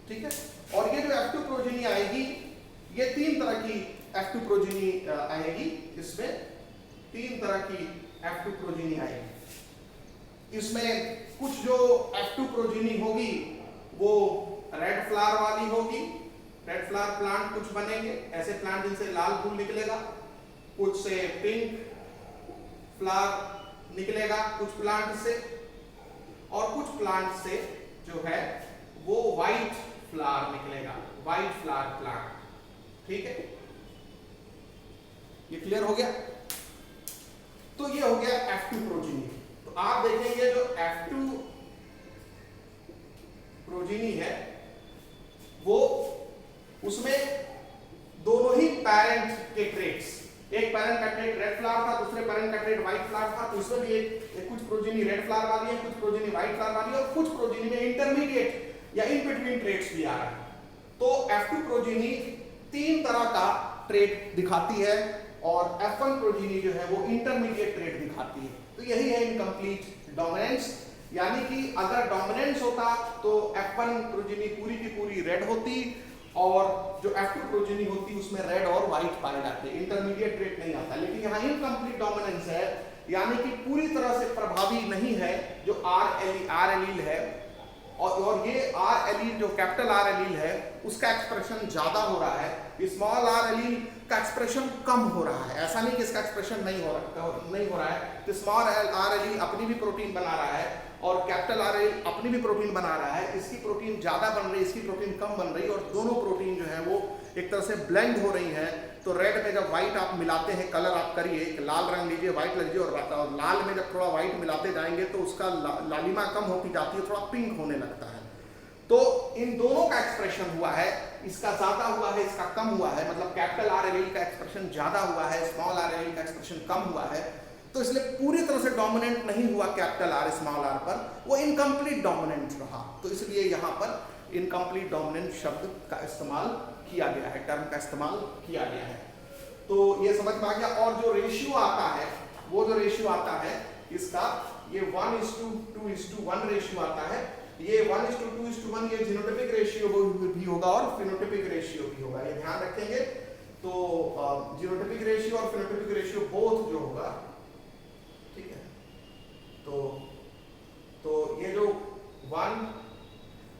ठीक है। और ये जो F2 प्रोजीनी आएगी, ये 3 तरह की F2 प्रोजीनी आएगी। इसमें 3 तरह की F2 प्रोजीनी आएगी। इसमें कुछ जो F2 प्रोजीनी होगी वो रेड फ्लावर वाली होगी, रेड फ्लावर प्लांट कुछ बनेंगे ऐसे प्लांट जिनसे लाल फूल निकलेगा, कुछ से पिंक फ्लावर निकलेगा कुछ प्लांट से, और कुछ प्लांट से जो है वो व्हाइट फ्लावर निकलेगा, व्हाइट फ्लावर प्लांट, ठीक है। ये क्लियर हो गया। तो ये हो गया F2 प्रोजीनी। तो आप देखेंगे जो F2 प्रोजीनी है वो उसमें दोनों ही पेरेंट के ट्रेट्स, एक पैरेंट का ट्रेट रेड फ्लावर था, दूसरे पैरेंट का ट्रेट व्हाइट फ्लावर था, तो इसमें भी एक कुछ प्रोजेनी रेड फ्लावर वाली है, कुछ प्रोजेनी व्हाइट फ्लावर वाली है, और कुछ प्रोजेनी में इंटरमीडिएट या इन बिटवीन ट्रेट्स भी आ रहा है। तो F2 प्रोजेनी 3 तरह का ट्रेट दिखाती है और F1 प्रोजेनी जो है वो इंटरमीडिएट ट्रेट दिखाती है। तो यही है इनकम्प्लीट डोमिनेंस, यानी कि अगर डोमिनेंस होता तो F1 प्रोजेनी पूरी की पूरी रेड होती और जो F2 प्रोजेनी होती उसमें रेड और व्हाइट पाए जाते, इंटरमीडिएट ट्रेट नहीं आता। लेकिन यहाँ इनकम्प्लीट डोमिनेंस है, यानी कि पूरी तरह से प्रभावी नहीं है जो R एलील है, और ये R एलील जो कैपिटल R एलील है उसका एक्सप्रेशन ज्यादा हो रहा है, स्मॉल r एलील का एक्सप्रेशन कम हो रहा है। ऐसा नहीं कि इसका एक्सप्रेशन नहीं हो रहा है, तो स्मॉल r एलील अपनी भी प्रोटीन बना रहा है और कैपिटल R एलील अपनी भी प्रोटीन बना रहा है। इसकी प्रोटीन ज्यादा बन रही है, इसकी प्रोटीन कम बन रही है, और दोनों प्रोटीन जो है वो एक तरह से ब्लेंड हो रही है। तो रेड में जब व्हाइट आप मिलाते हैं, कलर आप करिए, लाल रंग लीजिए, व्हाइट लीजिए, और लाल में जब थोड़ा व्हाइट मिलाते जाएंगे तो उसका लालिमा कम होती जाती है, थोड़ा पिंक होने लगता है। तो इन दोनों का एक्सप्रेशन हुआ है, इसका ज्यादा हुआ है, इसका कम हुआ है, मतलब कैपिटल R एलील का एक्सप्रेशन ज्यादा हुआ है, स्मॉल r एलील का एक्सप्रेशन कम हुआ है। तो इसलिए पूरी तरह से डोमिनेंट नहीं हुआ कैपिटल R स्मॉल r पर, वो इनकम्प्लीट डोमिनेंट रहा। तो इसलिए यहाँ पर इनकम्प्लीट डोमिनेंट शब्द का इस्तेमाल किया गया है, टर्म का इस्तेमाल किया गया है। तो ये समझ में आ गया। और जो रेशियो आता है, वो जो रेशियो आता है इसका, ये 1:2:1 रेशियो आता है। ये 1:2:1 ये जीनोटाइपिक रेशियो भी होगा और फिनोटाइपिक रेशियो भी होगा, ये ध्यान रखेंगे। तो जीनोटाइपिक रेशियो और फिनोटाइपिक रेशियो बोथ जो होगा, ठीक है। तो ये जो 1,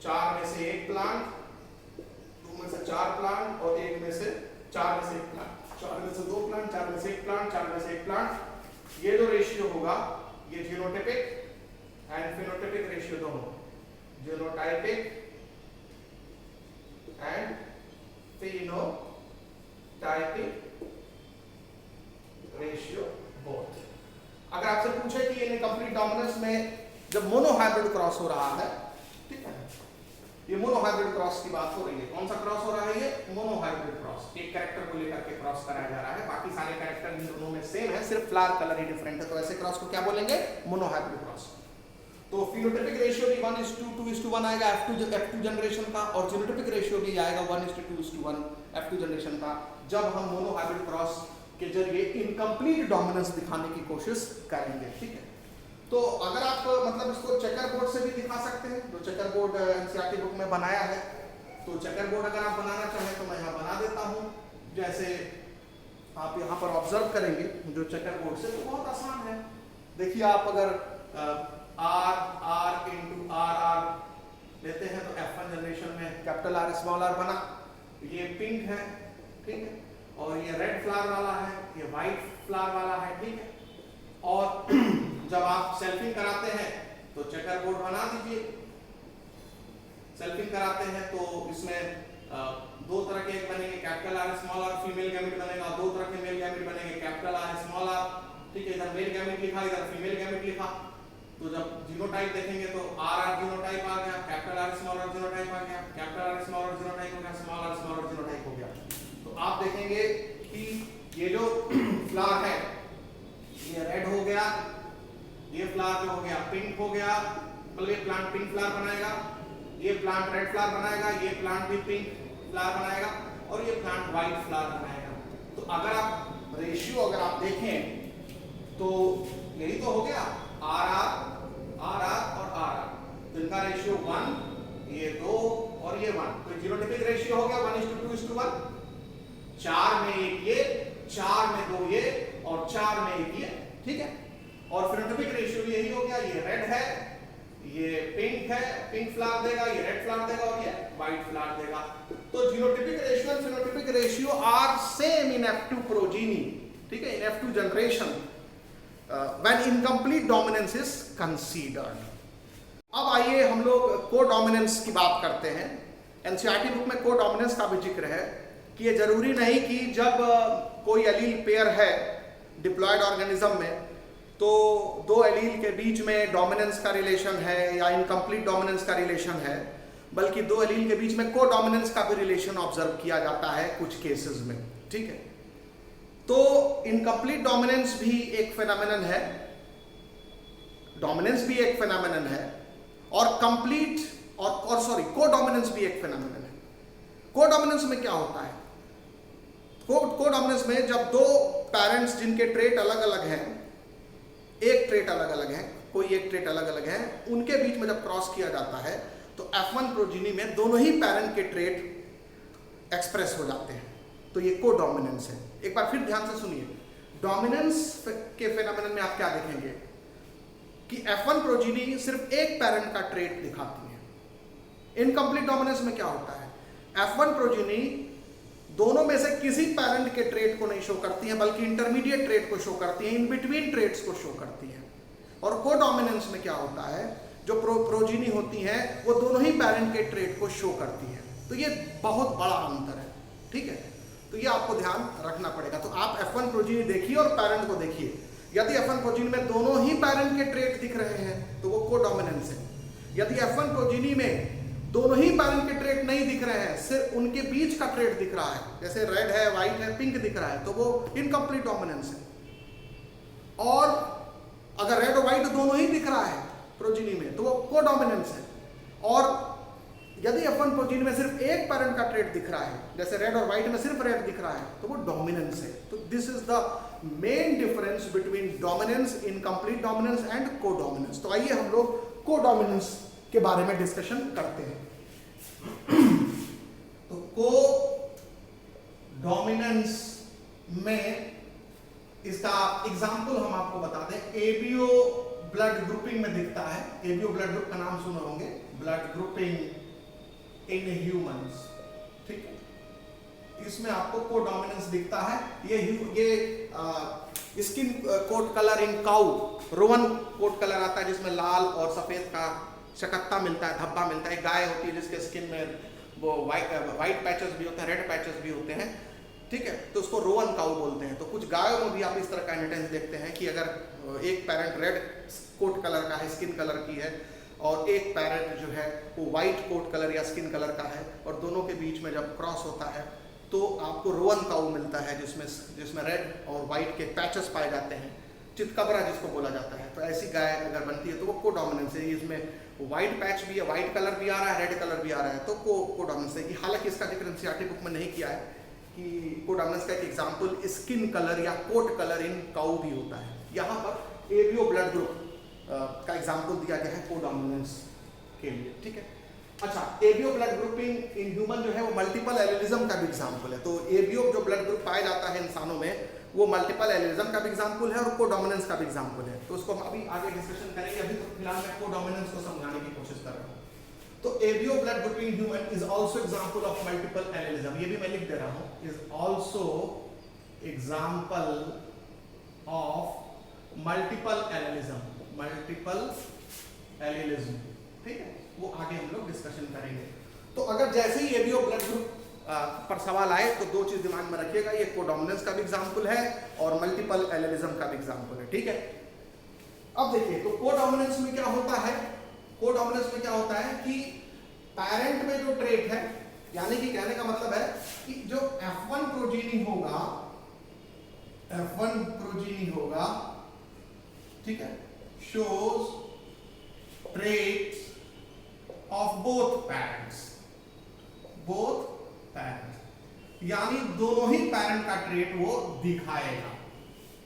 4 में से 1 प्लांट, 2 में से 4 प्लांट और 1 में से 4 में से 1 प्लांट, 4 में से 2 प्लांट, 4 में से 1 प्लांट, 4 में से 1 प्लांट, ये जो रेशियो होगा ये जीनोटाइपिक एंड फिनोटाइपिक रेशियो दोनों, genotypic and phenotypic ratio both. अगर आपसे पूछे कि इनकम्प्लीट डोमिनेंस में जब मोनोहाइब्रिड क्रॉस हो रहा है, ठीक है, ये मोनोहाइब्रिड क्रॉस की बात हो रही है। कौन सा क्रॉस हो रहा है? ये मोनोहाइब्रिड क्रॉस। एक कैरेक्टर को लेकर के क्रॉस कराया जा रहा है, बाकी सारे कैरेक्टर इन दोनों में सेम है, सिर्फ फ्लावर कलर ही डिफरेंट है। तो ऐसे क्रॉस को क्या बोलेंगे? Monohybrid cross. तो फिनोटाइपिक रेशियो भी 1:2:1 आएगा F2 जनरेशन का, और जीनोटाइपिक रेशियो भी आएगा 1:2:1 F2 जनरेशन का, जब हम मोनोहाइब्रिड क्रॉस के जरिए इनकम्प्लीट डोमिनेंस दिखाने की कोशिश करेंगे, ठीक है। तो अगर आप मतलब इसको चेकर बोर्ड से भी दिखा सकते हैं, जो चेकर बोर्ड एनसीईआरटी बुक में बनाया है, तो चेकर बोर्ड अगर आप बनाना चाहें तो मैं यहाँ बना देता हूँ। जैसे आप यहाँ पर ऑब्जर्व करेंगे जो चेकर बोर्ड से, तो बहुत आसान है। देखिए आप अगर R into R लेते हैं तो F1 जनरेशन में कैपिटल R स्मॉल r बना, ये पिंक है, ठीक है, और ये रेड फ्लावर वाला है, ये व्हाइट फ्लावर वाला है, ठीक है। और जब आप सेल्फिंग कराते हैं तो चेकर बोर्ड बना दीजिए। सेल्फिंग कराते हैं तो इसमें 2 तरह के एक बनेंगे, capital R small r, female gamete बनेगा, 2 तरह के मेल गैमेट बनेंगे, कैपिटल R स्मॉल r, ठीक है, इधर मेल गैमेट लिखा, इधर फीमेल गैमेट लिखा। तो जब जीनोटाइप देखेंगे तो RR जीनोटाइप आ गया, capital R small r genotype आ गया, capital R small r genotype हो गया, स्मॉल r जीनोटाइप हो गया। तो आप देखेंगे कि ये जो फ्लावर है ये रेड हो गया, ये फ्लावर जो हो गया पिंक हो गया, मतलब ये प्लांट पिंक फ्लावर बनाएगा, ये प्लांट रेड फ्लावर बनाएगा, ये प्लांट भी पिंक फ्लावर बनाएगा, और ये प्लांट व्हाइट फ्लावर बनाएगा। तो अगर आप रेशियो अगर आप देखें तो यही तो हो गया, RR और RR, तो इनका रेशियो 1, ये 2 और ये 1, तो जीनोटाइपिक रेशियो हो गया 1:2:1, 4 में 1 ये, 4 में 2 ये, और 4 में 1 ये, ठीक है। और फिनोटाइपिक रेशियो भी यही हो गया, ये रेड है, ये पिंक है, पिंक फ्लावर देगा, ये रेड फ्लावर देगा, और ये व्हाइट फ्लावर देगा। तो जीनोटाइपिक रेशियो और phenotypic ratio are same in F2 progeny, ठीक है, in F2 generation when incomplete dominance is considered। अब आइए हम लोग कोडोमिनेंस की बात करते हैं। एनसीईआरटी बुक में कोडोमिनेंस का भी जिक्र है कि ये जरूरी नहीं कि जब कोई एलील पेयर है डिप्लॉयड ऑर्गेनिज्म में तो 2 एलील के बीच में डोमिनेंस का रिलेशन है या इनकम्प्लीट डोमिनेंस का रिलेशन है, बल्कि 2 एलील के बीच में कोडोमिनेंस का भी रिलेशन ऑब्जर्व किया जाता है कुछ केसेस में, ठीक है। तो इनकम्प्लीट डोमिनेंस भी एक फेनोमेनन है, डोमिनेंस भी एक फेनोमेनन है, और कंप्लीट और सॉरी कोडोमिनेंस भी एक फेनोमेनन है। कोडोमिनेंस में क्या होता है? कोडोमिनेंस में जब दो पेरेंट्स जिनके ट्रेट अलग अलग हैं, एक ट्रेट अलग अलग है, कोई एक ट्रेट अलग अलग है, उनके बीच में जब क्रॉस किया जाता है तो F1 प्रोजीनी में दोनों ही पेरेंट के ट्रेट एक्सप्रेस हो जाते हैं, तो ये कोडोमिनेंस है। एक बार फिर ध्यान से सुनिए, डोमिनेंस के फेनोमेनन में आप क्या देखेंगे कि F1 प्रोजीनी सिर्फ एक पेरेंट का ट्रेट दिखाती है। इनकम्प्लीट डोमिनेंस में क्या होता है? F1 प्रोजीनी दोनों में से किसी पेरेंट के ट्रेट को नहीं शो करती है, बल्कि इंटरमीडिएट ट्रेट को शो करती है, इन बिटवीन ट्रेट्स को शो करती है। और कोडोमिनेंस में क्या होता है? जो प्रोजीनी होती हैं वो दोनों ही पेरेंट के ट्रेट को शो करती है। तो ये बहुत बड़ा अंतर है, ठीक है, तो ये आपको ध्यान रखना पड़ेगा। तो आप F1 प्रोजीनी देखिए और पेरेंट को देखिए, यदि F1 प्रोजीनी में दोनों ही पेरेंट के ट्रेट दिख रहे हैं तो वो कोडोमिनेंस है। यदि F1 प्रोजीनी में दोनों ही पेरेंट के ट्रेट नहीं दिख रहे हैं, सिर्फ उनके बीच का ट्रेट दिख रहा है, जैसे रेड है, व्हाइट है, पिंक दिख रहा है, तो वो इनकम्प्लीट डोमिनेंस है। और अगर रेड और व्हाइट दोनों ही दिख रहा है प्रोजीनी में तो वो कोडोमिनेंस है। और यदि F1 प्रोजीनी में सिर्फ एक पेरेंट का ट्रेट दिख रहा है, जैसे रेड और व्हाइट में सिर्फ रेड दिख रहा है, तो वो डोमिनेंस है। तो this is the main difference between dominance, incomplete dominance and codominance. तो आइए हम लोग कोडोमिनेंस के बारे में डिस्कशन करते हैं। तो कोडोमिनेंस में इसका एग्जाम्पल हम आपको बता दें, एबीओ ब्लड ग्रुपिंग में दिखता है। एबीओ ब्लड ग्रुप का नाम सुने होंगे, ब्लड ग्रुपिंग इन ह्यूमंस, ठीक है। इसमें आपको कोडोमिनेंस दिखता है। ये skin coat colour in cow, roan coat colour आता है जिसमें लाल और सफेद का शकत्ता मिलता है, धब्बा मिलता है। गाय होती है जिसके स्किन में वो वाइट पैचेस भी होते हैं, रेड पैचेस भी होते हैं, ठीक है, तो उसको रोवन काउ बोलते हैं। तो कुछ गायों में भी आप इस तरह का इनहेरिटेंस देखते हैं कि अगर एक पेरेंट रेड कोट कलर का है, स्किन कलर की है, और एक पेरेंट जो है वो वाइट कोट कलर या स्किन कलर का है, और दोनों के बीच में जब क्रॉस होता है तो आपको रोवन काउ मिलता है जिसमें रेड और वाइट के पैचेस पाए जाते हैं, चितकबरा जिसको बोला जाता है। तो ऐसी गाय अगर बनती है तो वो कोडोमिनेंस है। इसमें व्हाइट पैच भी है, व्हाइट कलर भी आ रहा है, रेड कलर भी आ रहा है, तो कोडोमिनेंस है। कि हालांकि इसका जिक्र एनसीईआरटी बुक में नहीं किया है कि कोडोमिनेंस का एक एग्जाम्पल स्किन कलर या कोट कलर इन काउ भी होता है। यहाँ पर एबीओ ब्लड ग्रुप का एग्जाम्पल दिया गया है कोडोमिनेंस के लिए, ठीक है। अच्छा, ABO blood grouping in human जो है वो मल्टीपल एलिलिज्म का भी एग्जाम्पल है। तो एबीओ जो ब्लड ग्रुप पाया जाता है इंसानों में वो मल्टीपल एलिलिज्म का भी एग्जाम्पल है और कोडोमिनेंस का भी एग्जाम्पल है। तो उसको हम अभी आगे डिस्कशन करेंगे। अभी तो फिलहाल मैं कोडोमिनेंस को समझाने की कोशिश कर रहा हूँ। तो ABO blood grouping human is also example of multiple allelism, ये भी मैं लिख दे रहा हूँ, is also example of multiple allelism, multiple allelism, ठीक है, वो आगे हम लोग डिस्कशन करेंगे। तो अगर जैसे ही एबीओ ब्लड ग्रुप पर सवाल आए तो दो चीज दिमाग में रखिएगा, ये कोडोमिनेंस का भी एग्जांपल है और मल्टीपल एलिलिज्म का भी एग्जांपल है, ठीक है। अब देखिए, तो कोडोमिनेंस में क्या होता है? कोडोमिनेंस में क्या होता है कि पेरेंट में जो ट्रेट है, यानी कि कहने का मतलब है कि जो F1 प्रोजीनी होगा, F1 प्रोजीनी होगा, ठीक है, shows traits of both parents, यानी दोनों ही पेरेंट का ट्रेट वो दिखाएगा।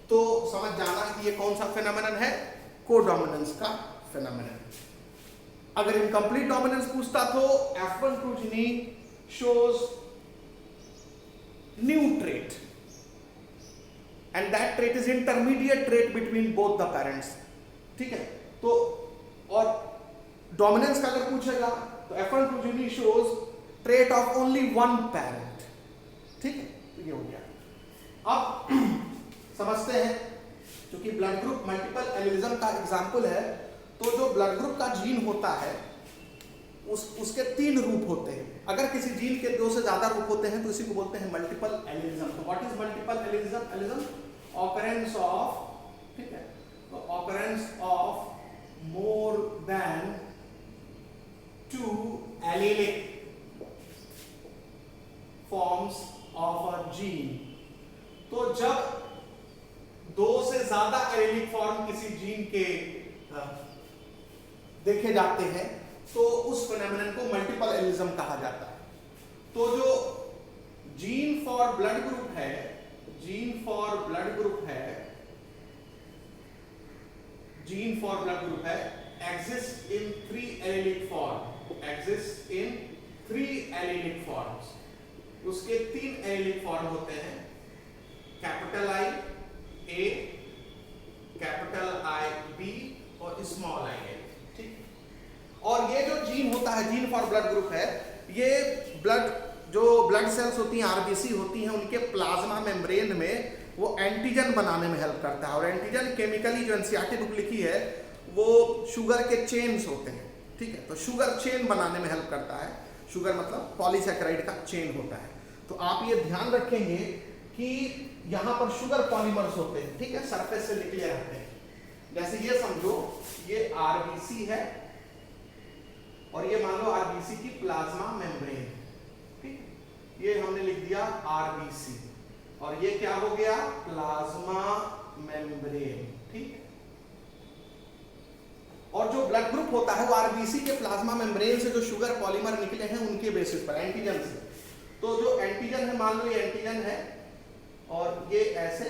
तो समझ जाना कि ये कौन सा फेनोमेनन है? कोडोमिनेंस का फेनोमेनन। अगर इनकम्प्लीट डोमिनेंस पूछता तो F1 progeny shows new trait and that trait is intermediate trait between both the parents, ठीक है। तो और डोमिनेंस का अगर पूछेगा तो F1 progeny shows trait of only one parent, ठीक है, तो ये हो गया। अब समझते हैं, क्योंकि ब्लड ग्रुप मल्टीपल एलिलिज्म का एग्जाम्पल है, तो जो ब्लड ग्रुप का जीन होता है उसके तीन रूप होते हैं। अगर किसी जीन के दो से ज्यादा रूप होते हैं तो इसी को बोलते हैं मल्टीपल एलिलिज्म। तो what is multiple allelism? Allelism occurrence of, ठीक है, तो occurrence of more than 2 allylic forms of a gene. तो जब ज्यादा एलिलिक फॉर्म किसी जीन के देखे जाते हैं तो उस फिनोमेनन को मल्टीपल एलिज्म कहा जाता है। तो जो जीन फॉर ब्लड ग्रुप है, जीन फॉर ब्लड ग्रुप है, जीन फॉर ब्लड ग्रुप है, exist in 3 allelic form, exist in 3 allelic forms. उसके 3 एलिलिक फॉर्म होते हैं, capital I A, capital I B और स्मॉल आई ए। ठीक। और ये जो जीन होता है, जीन फॉर ब्लड ग्रुप है, ये जो ब्लड सेल्स होती हैं, आरबीसी होती हैं, उनके प्लाज्मा मेम्ब्रेन में वो एंटीजन बनाने में हेल्प करता है। और एंटीजन केमिकली जो एनसीईआरटी बुक लिखी है वो शुगर के चेन्स होते हैं। ठीक है, तो शुगर चेन बनाने में हेल्प करता है। शुगर मतलब पॉलीसैकेराइड का चेन होता है। तो आप ये ध्यान रखेंगे कि यहाँ पर शुगर पॉलीमर्स होते हैं। ठीक है, सरफेस से निकले रहते हैं। जैसे ये समझो, ये आरबीसी है और ये मान लो आरबीसी की प्लाज्मा मेम्ब्रेन। ठीक, ये हमने लिख दिया आरबीसी और ये क्या हो गया, प्लाज्मा मेम्ब्रेन। ठीक, और जो ब्लड ग्रुप होता है वो आरबीसी के प्लाज्मा मेम्ब्रेन से जो शुगर पॉलीमर निकले हैं उनके बेसिस पर, एंटीजन से। तो जो एंटीजन है, मान लो ये एंटीजन है और ये ऐसे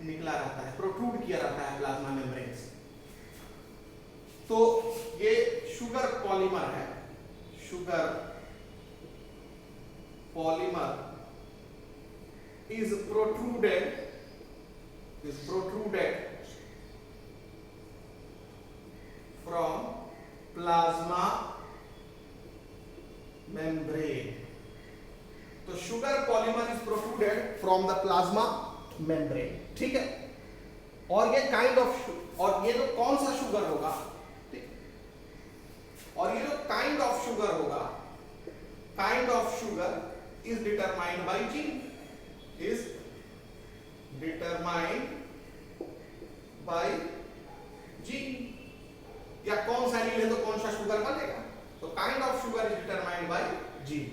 निकला रहता है, प्रोट्रूड किया रहता है प्लाज्मा मेम्ब्रेन से। तो ये शुगर पॉलीमर है, sugar polymer is protruded from plasma membrane। तो sugar polymer is protruded from the plasma membrane. ठीक है, और ये काइंड ऑफ, और ये जो कौन सा शुगर होगा, ठीक, और ये जो काइंड ऑफ शुगर होगा, kind of sugar is determined by gene, is determined by gene। या कौन सा एलील है तो कौन सा शुगर बनेगा, तो kind of sugar is determined by gene.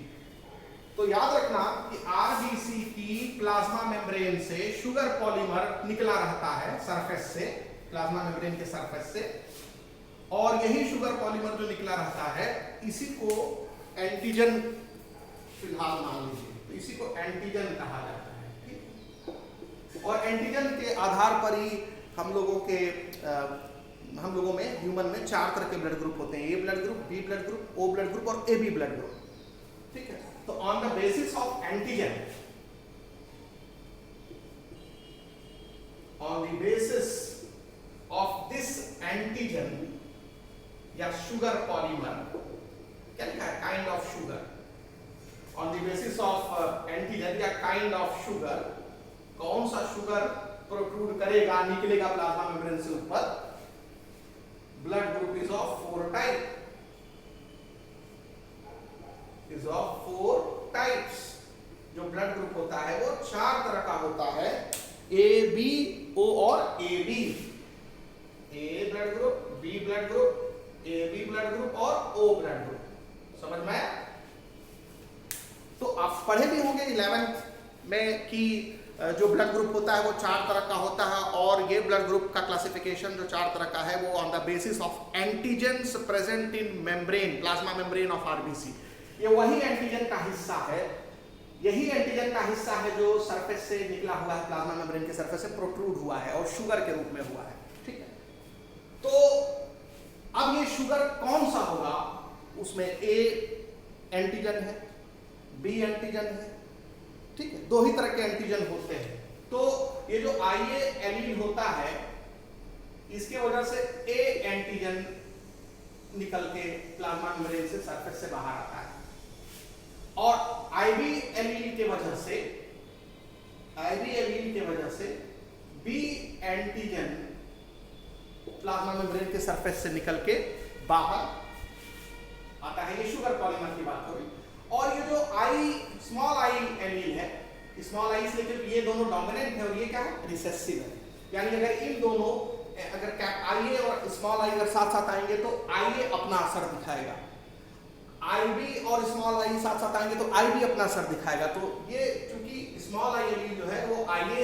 तो याद रखना कि आरबीसी की प्लाज्मा मेम्ब्रेन से शुगर पॉलीमर निकला रहता है सरफेस से, प्लाज्मा मेम्ब्रेन के सरफेस से, और यही शुगर पॉलीमर जो निकला रहता है इसी को एंटीजन फिलहाल मान लीजिए, तो इसी को एंटीजन कहा जाता है। और एंटीजन के आधार पर ही हम लोगों में, ह्यूमन में 4 तरह के ब्लड ग्रुप होते हैं, A blood group, B blood group, O blood group और ए बी ब्लड ग्रुप। ठीक है, तो on the basis of antigen, on the basis of this antigen या शुगर पॉलीमर, क्या लिखा है, kind of sugar, on the basis of antigen या kind of sugar, कौन सा शुगर प्रोट्रूड करेगा, निकलेगा प्लाज्मा मेम्ब्रेन से ऊपर, blood group is of 4 type, is of 4 types. जो ब्लड ग्रुप होता है वो 4 तरह का होता है, ए, बी, ओ और A B. A blood group, B blood group, A B blood group और ओ ब्लड ग्रुप। समझ में आया? तो आप पढ़े भी होंगे 11th में कि जो ब्लड ग्रुप होता है वो 4 तरह का होता है, और ये ब्लड ग्रुप का क्लासिफिकेशन जो 4 तरह का है वो on the basis of antigens present in membrane, plasma membrane of RBC. ये वही एंटीजन का हिस्सा है, यही एंटीजन का हिस्सा है जो सरफेस से निकला हुआ है, प्लाज्मा मेम्ब्रेन के सरफेस से प्रोट्रूड हुआ है और शुगर के रूप में हुआ है। ठीक है, तो अब ये शुगर कौन सा होगा, उसमें ए एंटीजन है, बी एंटीजन है। ठीक है, 2 ही तरह के एंटीजन होते हैं। तो ये जो IA एलील होता है, इसके वजह से ए एंटीजन निकल के प्लाज्मा मेम्ब्रेन से सरफेस से बाहर आता है, और IB एलील के वजह से बी एंटीजन प्लाज्मा मेम्ब्रेन के सरफेस से निकल के बाहर आता है। ये शुगर पॉलीमर की बात हो रही। और ये जो स्मॉल आई एलील है, स्मॉल आई इसलिए क्योंकि ये दोनों डोमिनेंट है और ये क्या है, रिसेसिव है। यानी अगर इन दोनों, अगर IA और स्मॉल आई अगर साथ साथ आएंगे तो IA अपना असर दिखाएगा, IB और स्मॉल आई साथ साथ आएंगे तो IB अपना असर दिखाएगा। तो ये चूंकि स्मॉल आई एलील जो है वो IA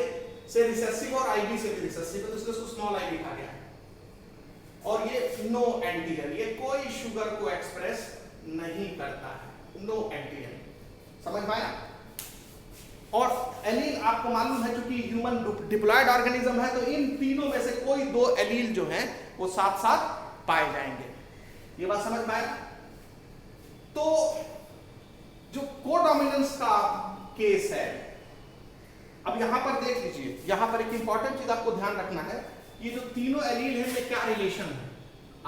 से रिसेसिव और आईबी से भी रिसेसिव है, तो इसलिए उसको स्मॉल आई लिखा गया है। और ये नो एंटीजन, ये कोई शुगर को एक्सप्रेस नहीं करता है, नो एंटीजन। समझ में आया? और एलील आपको मालूम है क्योंकि ह्यूमन डिप्लॉयड ऑर्गेनिज्म है, तो इन तीनों में से कोई दो एलील जो हैं वो साथ साथ पाए जाएंगे। ये बात समझ में आया? तो जो कोडोमिनेंस का केस है, अब यहां पर देख लीजिए, यहां पर एक इंपॉर्टेंट चीज आपको ध्यान रखना है, ये जो तीनों एलील है इनमें क्या रिलेशन है।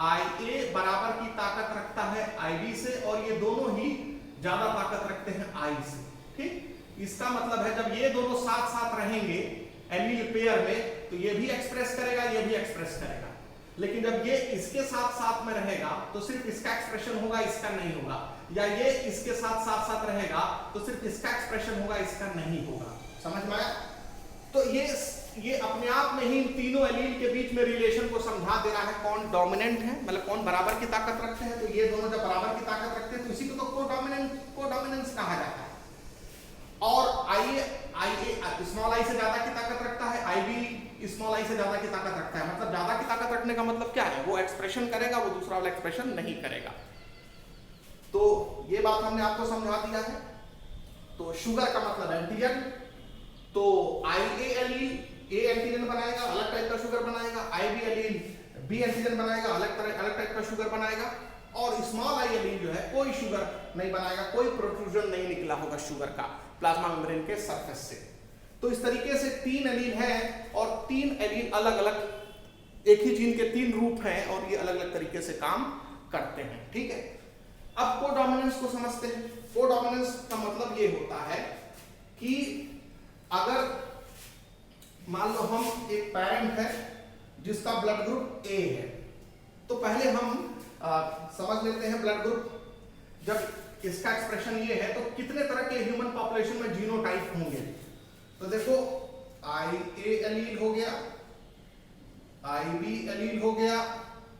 IA बराबर की ताकत रखता है IB से, और ये दोनों ही ज्यादा ताकत रखते हैं I से। ठीक, इसका मतलब है जब ये दोनों साथ साथ रहेंगे एलील पेयर में, तो ये भी एक्सप्रेस करेगा, ये भी एक्सप्रेस करेगा। लेकिन जब ये इसके साथ साथ में रहेगा तो सिर्फ इसका एक्सप्रेशन होगा, इसका नहीं होगा, या ये इसके साथ साथ साथ रहेगा तो सिर्फ इसका एक्सप्रेशन होगा, इसका नहीं होगा। समझ में आया? तो ये अपने आप में ही तीनों एलील के बीच में रिलेशन को समझा दे रहा है, कौन डोमिनेंट है, मतलब कौन बराबर की ताकत रखते हैं। तो ये दोनों जब बराबर की ताकत रखते हैं तो इसी को तो कोडोमिनेंस कहा जाता है। और IA स्मॉल आई से ज्यादा की ताकत रखता है, IB स्मॉल आई से ज्यादा की ताकत रखता है। मतलब ज्यादा की ताकत रखने का मतलब क्या है, वो एक्सप्रेशन करेगा, वो दूसरा वाला एक्सप्रेशन नहीं करेगा। तो ये बात हमने आपको समझा दिया है। तो शुगर का मतलब एंटीजन, तो IA एलील A एंटीजन बनाएगा, अलग टाइप का शुगर बनाएगा, IB एलील B एंटीजन बनाएगा, अलग टाइप का शुगर बनाएगा, और स्मॉल आई एलील जो है कोई शुगर नहीं बनाएगा, कोई प्रोट्रूजन नहीं निकला होगा शुगर का प्लाज्मा मेम्ब्रेन के सरफेस से। तो इस तरीके से तीन एलील हैं, और तीन एलील अलग अलग, एक ही जीन के तीन रूप हैं, और ये अलग अलग तरीके से काम करते हैं। ठीक है, अब कोडोमिनेंस को समझते हैं। कोडोमिनेंस का मतलब ये होता है कि अगर मान लो हम एक पेरेंट है जिसका ब्लड ग्रुप A है, तो पहले हम समझ लेते हैं ब्लड ग्रुप, जब इसका एक्सप्रेशन ये है तो कितने तरह के ह्यूमन पॉपुलेशन में जीनोटाइप होंगे। तो देखो IA एलील हो गया, IB एलील हो गया,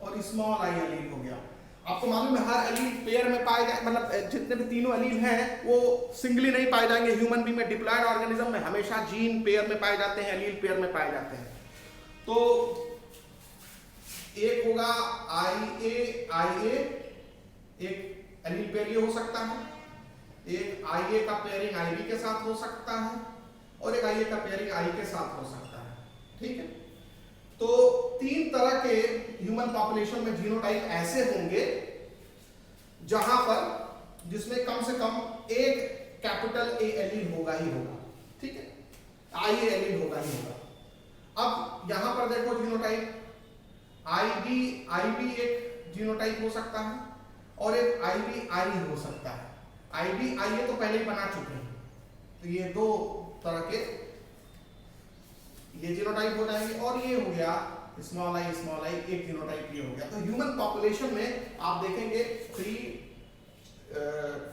और स्मॉल आई एलील हो गया। आपको मालूम है हर एलील पेयर में पाए जाए, मतलब जितने भी तीनों एलील हैं वो सिंगली नहीं पाए जाएंगे। ह्यूमन बीइंग में, डिप्लॉयड ऑर्गेनिज्म में हमेशा जीन पेयर में पाए जाते हैं, एलील पेयर में पाए जाते हैं। तो एक होगा IA, एक एलील पेयर ये हो सकता है, एक IA का पेयरिंग IB के साथ हो सकता है, और एक IA का पेयरिंग I के साथ हो सकता है। ठीक है, तो तीन तरह के ह्यूमन पॉपुलेशन में जीनोटाइप ऐसे होंगे जहां पर जिसमें कम से कम एक कैपिटल A एलील होगा ही होगा। ठीक है, IA एलील होगा ही होगा। अब यहां पर देखो जीनोटाइप IB एक जीनोटाइप हो सकता है, और एक IB हो सकता है। IB IA तो पहले ही बना चुके हैं, तो ये दो तरह के ये जीनोटाइप हो जाएंगे, और ये हो गया स्मॉल आई एक जीनोटाइप ये हो गया। तो ह्यूमन पॉपुलेशन में आप देखेंगे 3,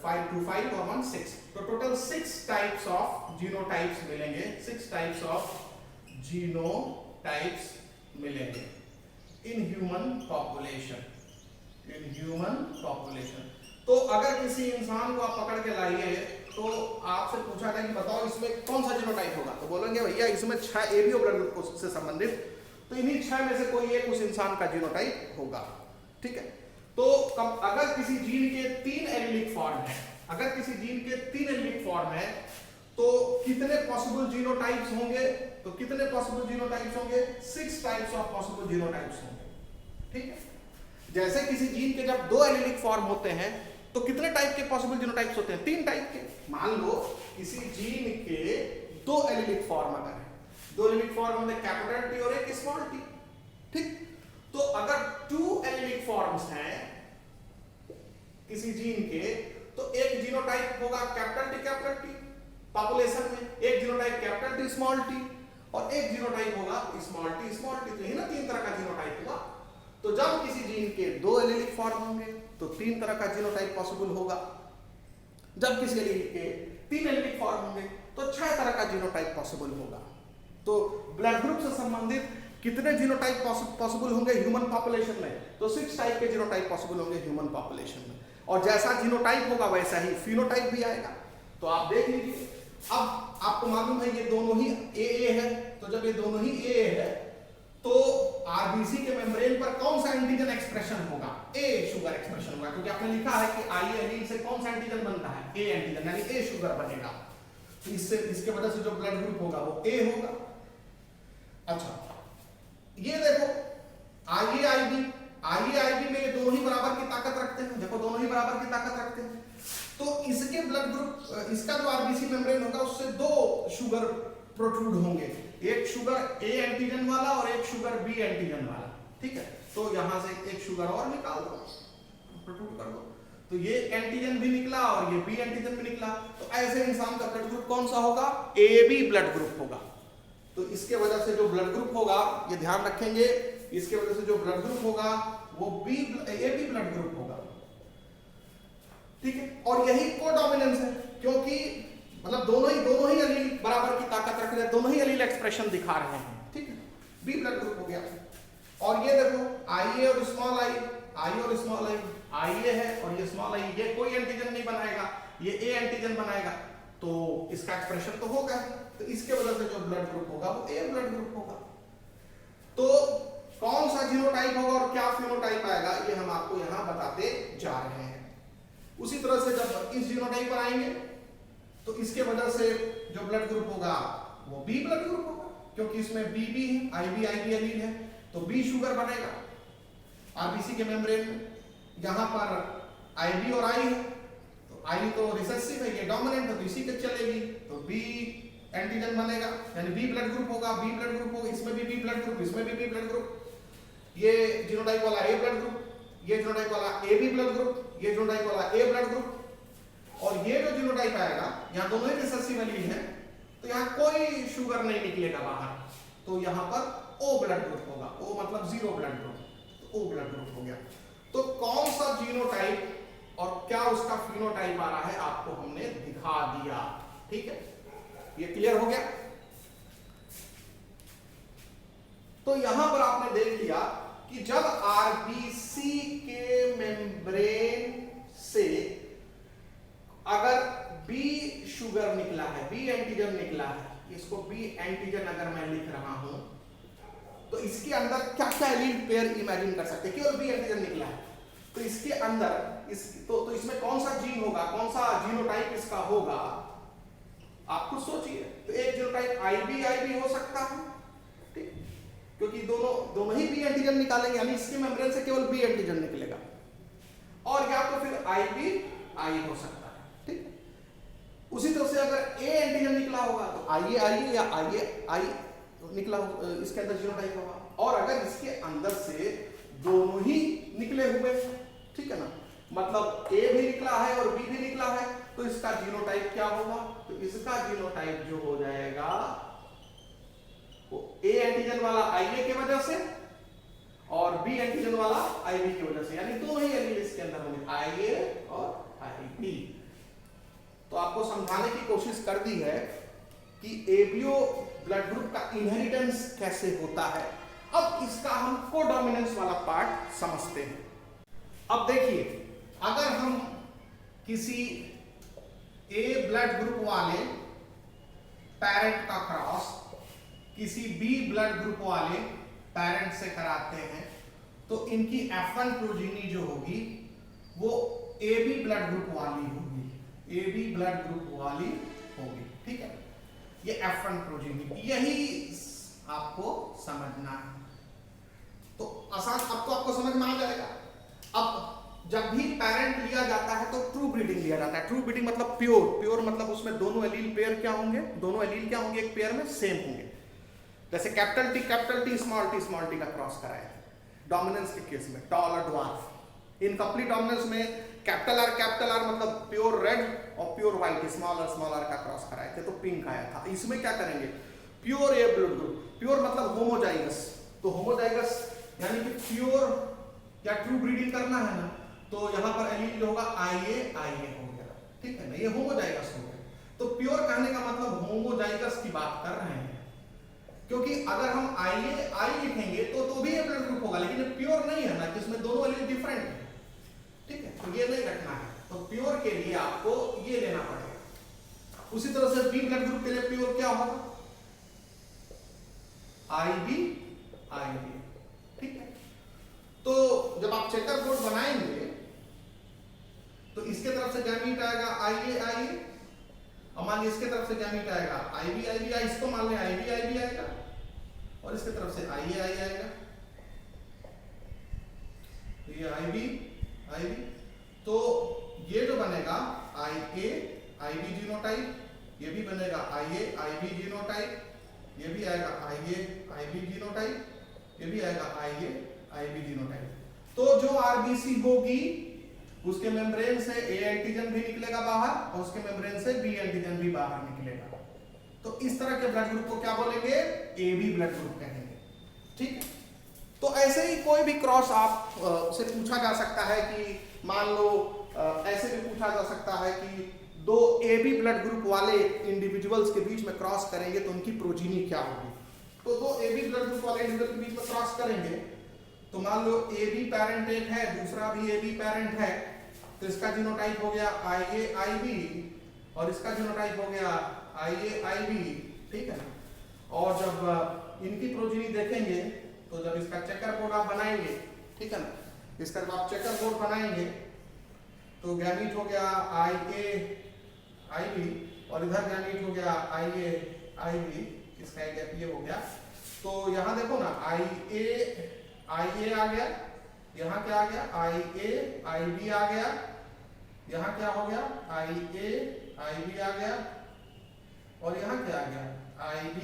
5, 2, 5 और 1, 6, तो टोटल 6 टाइप्स ऑफ जीनोटाइप्स मिलेंगे, 6 टाइप्स ऑफ जीनोटाइप्स मिलेंगे इन ह्यूमन पॉपुलेशन। तो अगर किसी इंसान को आप पकड़ के लाइए तो आपसे पूछा जाए कि बताओ इसमें कौन सा जीनोटाइप होगा, तो बोलेंगे भैया इसमें 6 AB ब्लड ग्रुप से संबंधित, तो इन्हीं 6 में से कोई एक उस इंसान का जीनोटाइप होगा। ठीक है, तो अगर किसी जीन के 3 एलीलिक फॉर्म है, तो कितने पॉसिबल जीनोटाइप्स होंगे? तो कितने पॉसिबल जीनोटाइप्स होंगे? 6 टाइप्स ऑफ पॉसिबल जीनोटाइप्स होंगे। ठीक है, जैसे किसी जीन के जब 2 एलीलिक फॉर्म होते हैं तो कितने टाइप के पॉसिबल जीनोटाइप्स होते हैं? 3 टाइप के। मान लो किसी जीन के 2 एलीलिक फॉर्म अगर है, 2 एलीलिक फॉर्म होंगे कैपिटल T और एक स्मॉल t। ठीक, तो अगर 2 एलीलिक फॉर्म्स हैं किसी जीन के, तो एक जीनोटाइप होगा कैपिटल T पॉपुलेशन में, एक genotype capital T small t, और एक जीनोटाइप होगा स्मॉल t। तो यही ना 3 तरह का जीनोटाइप हुआ। तो जब किसी जीन के 2 एलीलिक फॉर्म होंगे तो 3 तरह का जीनोटाइप पॉसिबल होगा। जब किसी एलील के 3 एलीलिक फॉर्म होंगे तो 6 तरह का जीनोटाइप पॉसिबल होगा। तो ब्लड ग्रुप से संबंधित कितने जीनोटाइप पॉसिबल होंगे ह्यूमन पॉपुलेशन में? तो 6 टाइप के जीनोटाइप पॉसिबल होंगे ह्यूमन पॉपुलेशन में, और जैसा जीनोटाइप होगा वैसा ही फिनोटाइप भी आएगा। तो आप देख लीजिए, अब आपको मालूम है ये दोनों ही AA है, तो जब ये दोनों ही ए है तो आरबीसी के मेम्ब्रेन पर कौन सा एंटीजन एक्सप्रेशन होगा? ए शुगर एक्सप्रेशन होगा, क्योंकि आपने लिखा है कि आई एलील से कौन सा एंटीजन बनता है? ए एंटीजन, यानी ए शुगर बनेगा। तो इससे इसके वजह से जो ब्लड ग्रुप होगा वो ए होगा। अच्छा, ये देखो आईए में ये दोनों ही बराबर की ताकत रखते हैं। देखो दोनों ही बराबर की ताकत रखते हैं, तो इसके ब्लड ग्रुप, इसका जो आरबीसी मेम्ब्रेन होगा उससे दो शुगर प्रोट्रूड होंगे, एक शुगर ए एंटीजन वाला और एक शुगर बी एंटीजन वाला। ठीक है, तो यहां से एक शुगर और निकाल दो, प्रोट्रूड कर दो, तो ये एंटीजन भी निकला और ये बी एंटीजन भी निकला। तो ऐसे इंसान का ब्लड ग्रुप कौन सा होगा? ए बी ब्लड ग्रुप होगा। तो इसके वजह से जो ब्लड ग्रुप होगा, ये ध्यान रखेंगे, इसके वजह से जो ब्लड ग्रुप होगा वो ए बी ब्लड ग्रुप होगा। ठीक है, और यही कोडोमिनेंस है, क्योंकि मतलब दोनों ही एलील बराबर की ताकत रख रहे हैं, दोनों ही एलील एक्सप्रेशन दिखा रहे हैं। ठीक है, बी ब्लड ग्रुप हो गया। और ये देखो आई और स्मॉल आई, आई ए है और ये स्मॉल आई, ये कोई एंटीजन नहीं बनाएगा, ये ए एंटीजन बनाएगा, तो इसका एक्सप्रेशन तो होगा। तो इसके वजह से जो ब्लड ग्रुप होगा वो ए ब्लड ग्रुप होगा। तो कौन सा जीनोटाइप होगा और क्या फिनोटाइप आएगा, ये हम आपको यहां बताते जा रहे हैं। उसी तरह से जब इस जीनोटाइप पर आएंगे तो इसके वजह से जो ब्लड ग्रुप होगा वो बी ब्लड ग्रुप होगा, क्योंकि इसमें बी है, आई बी एलील है, तो बी शुगर बनेगा आरबीसी के मेम्ब्रेन में। यहां पर आई बी और आई है, तो आई तो रिसेसिव है, ये डोमिनेंट है, तो इसी के चलेगी, तो बी एंटीजन बनेगा, यानी बी ब्लड ग्रुप होगा, बी ब्लड ग्रुप होगा, इसमें भी बी ब्लड ग्रुप, इसमें भी बी ब्लड ग्रुप, ये जीनोटाइप वाला ए ब्लड ग्रुप, ये जीनोटाइप वाला ए बी ब्लड ग्रुप, ये जीनोटाइप वाला ए ब्लड ग्रुप, और ये जो जीनोटाइप आएगा, यहां दोनों ही रिसेसिव एलील है, तो यहां कोई शुगर नहीं निकलेगा बाहर, तो यहां पर ओ ब्लड ग्रुप होगा, ओ मतलब जीरो ब्लड ग्रुप, तो ओ ब्लड ग्रुप हो गया। तो कौन सा जीनोटाइप और क्या उसका फिनोटाइप आ रहा है आपको हमने दिखा दिया। ठीक है, ये क्लियर हो गया। तो यहां पर आपने देख लिया कि जब आरबीसी के मेम्ब्रेन से अगर बी शुगर निकला है, बी एंटीजन निकला है, इसको बी एंटीजन अगर मैं लिख रहा हूं, तो इसके अंदर क्या क्या एलील पेयर इमेजिन कर सकते हैं, केवल बी एंटीजन निकला है, तो इसके अंदर तो इसमें कौन सा जीन होगा, कौन सा जीनोटाइप इसका होगा, आप खुद सोचिए। तो एक जीनोटाइप आई बी हो सकता है, ठीक, क्योंकि दोनों ही बी एंटीजन निकालेंगे, यानी इसके मेम्ब्रेन से केवल बी एंटीजन निकलेगा, और या तो फिर आई हो सकता है। ठीक, उसी तरह से अगर ए एंटीजन निकला होगा तो आई या आई निकला, इसके अंदर जीनोटाइप होगा, और अगर इसके अंदर से दोनों ही निकले हुए, ठीक है ना, मतलब ए भी निकला है और बी भी निकला है, तो इसका जीनोटाइप क्या होगा, तो इसका जीनोटाइप जो हो जाएगा वो ए एंटीजन वाला आईए की वजह से और बी एंटीजन वाला आईबी की वजह से, यानी दोनों ही एलील इसके अंदर होंगे, आईए और आईबी। तो आपको समझाने की कोशिश कर दी है कि एबीओ ब्लड ग्रुप का इनहेरिटेंस कैसे होता है। अब इसका हम कोडोमिनेंस वाला पार्ट समझते हैं। अब देखिए, अगर हम किसी ए ब्लड ग्रुप वाले पेरेंट का क्रॉस किसी बी ब्लड ग्रुप वाले पेरेंट से कराते हैं, तो इनकी F1 प्रोजीनी जो होगी वो ए बी ब्लड ग्रुप वाली होगी, ए बी ब्लड ग्रुप वाली होगी। ठीक है, ये F1 प्रोजीनी, यही आपको समझना है। तो आसान, अब तो आपको समझ में आ जाएगा। अब जब भी पेरेंट लिया जाता है तो ट्रू ब्रीडिंग लिया जाता है। ट्रू ब्रीडिंग मतलब प्योर मतलब उसमें दोनों एलील पेयर क्या होंगे, दोनों एलील क्या होंगे, एक पेयर में सेम होंगे। जैसे कैपिटल टी स्मॉल टी का क्रॉस कराया डोमिनेंस के केस में, टॉल और ड्वार्फ। इनकम्प्लीट डोमिनेंस में कैपिटल आर मतलब प्योर रेड और प्योर व्हाइट स्मॉल आर का क्रॉस कराए थे, तो पिंक आया था। इसमें क्या करेंगे, प्योर ए ब्लड ग्रुप, प्योर मतलब होमोजाइगस, तो होमोजाइगस यानी कि प्योर या ट्रू ब्रीडिंग करना है ना, तो यहां पर एलील जो होगा आईए हो गया, ठीक है ना, ये होमोजाइगस हो गया। तो प्योर कहने का मतलब होमोजाइगस की बात कर रहे हैं, क्योंकि अगर हम आई लिखेंगे तो भी ये ब्लड ग्रुप होगा, लेकिन प्योर नहीं है ना, जिसमें दोनों एलील डिफरेंट है। ठीक है, तो ये नहीं रखना है, तो प्योर के लिए आपको ये लेना पड़ेगा। उसी तरह से बी ब्लड ग्रुप के लिए प्योर क्या होगा, IB IB, ठीक है। तो जब आप चेकर बोर्ड बनाएंगे तो इसके तरफ से गैमीट आएगा IA IA, और मान लीजिए इसके तरफ से गैमीट आएगा IB IB, इसको मान लें IB IB आएगा, और इसके तरफ से IA IA आएगा, तो ये IB IB। तो ये जो बनेगा IA IB जीनोटाइप, ये भी बनेगा IA IB जीनोटाइप, ये भी आएगा IA IB जीनोटाइप, ये भी आएगा IA IB जीनोटाइप। तो जो RBC होगी उसके मेम्ब्रेन से A एंटीजन भी निकलेगा बाहर, और उसके मेम्ब्रेन से B एंटीजन भी बाहर निकलेगा। तो इस तरह के ब्लड ग्रुप को क्या बोलेंगे? AB ब्लड ग्रुप कहेंगे, ठीक है। तो ऐसे ही कोई भी क्रॉस आप से पूछा जा सकता है कि मान लो ऐसे भी पूछा जा सकता है कि दो AB ब्लड ग्रुप वाले इंडिविजुअल्स के बीच में क्रॉस करेंगे तो उनकी प्रोजीनी क्या होगी। तो दो AB ब्लड ग्रुप वाले इंडिविजुअल के बीच में क्रॉस करेंगे तो मान लो AB पेरेंट एक है, दूसरा भी AB पेरेंट है, तो इसका जीनोटाइप हो गया IA IB, और इसका जीनोटाइप हो गया IA IB, ठीक है। और जब इनकी प्रोजीनी देखेंगे तो जब इसका चेकर बोर्ड आप बनाएंगे, ठीक है ना, इसका जब आप चेकर बोर्ड बनाएंगे तो गैमीट हो गया IA IB, और इधर गैमीट हो गया IA IB, इसका एक गैप ये हो गया। तो यहाँ देखो ना IA आ गया, यहाँ क्या आ गया IA IB आ गया, यहाँ क्या हो गया IA IB आ गया, और यहाँ क्या आ गया IB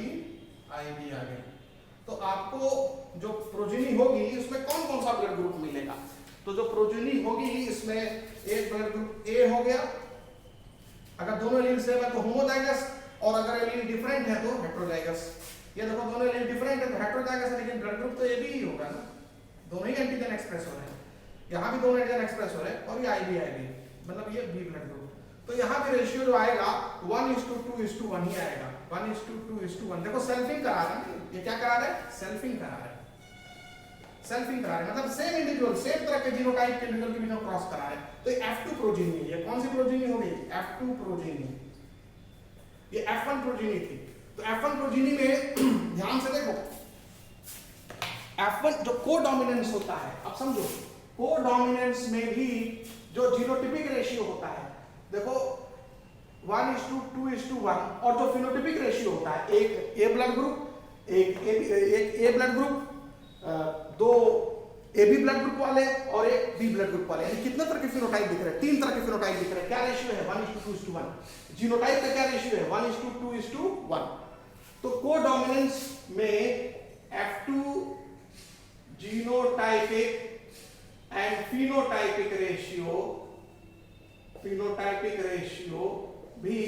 IB आ गया। तो आपको जो प्रोजीनी होगी उसमें कौन कौन सा ब्लड ग्रुप मिलेगा? तो जो प्रोजीनी होगी इसमें एक ब्लड ग्रुप A हो गया, अगर दोनों एलील सेम है तो होमोजाइगस, और अगर एलील डिफरेंट है तो हेटेरोजाइगस। ये देखो दोनों एलील डिफरेंट है तो हेटेरोजाइगस है, लेकिन ब्लड ग्रुप तो AB ही होगा ना, दोनों ही एंटीजन एक्सप्रेस हो रहे हैं, यहाँ भी दोनों एंटीजन एक्सप्रेस हो रहे हैं, और ये IB IB मतलब ये B ब्लड ग्रुप। तो यहाँ भी रेशियो जो आएगा 1:2:1 ही आएगा, 1:2:1। देखो सेल्फिंग करा रहे हैं, ये क्या करा रहे हैं? सेल्फिंग करा रहे हैं, सेल्फिंग करा रहे हैं, मतलब सेम इंडिविजुअल सेम तरह के जीनोटाइप के इंडिविजुअल के बीच में क्रॉस करा रहे हैं। तो ये F2 प्रोजीनी है। ये कौन सी प्रोजीनी हो गई? F2 progeny. ये F1 प्रोजीनी थी। तो F1 प्रोजीनी में ध्यान से देखो, F1 जो कोडोमिनेंस होता है, अब समझो कोडोमिनेंस में भी जो जीनोटिपिक रेशियो होता है, देखो 1:2:1, और जो फिनोटिपिक रेशियो होता है, एक A ब्लड ग्रुप, एक A ब्लड ग्रुप, दो AB ब्लड ग्रुप वाले और एक B ब्लड ग्रुप वाले, यानी कितने तरह के फिनोटाइप दिख रहे हैं? 3 तरह के फिनोटाइप दिख रहे हैं। क्या रेशियो है? 1:2:1। जीनोटाइप का क्या रेशियो है? 1:2:1। तो कोडोमिनेंस में F2 genotypic and phenotypic ratio भी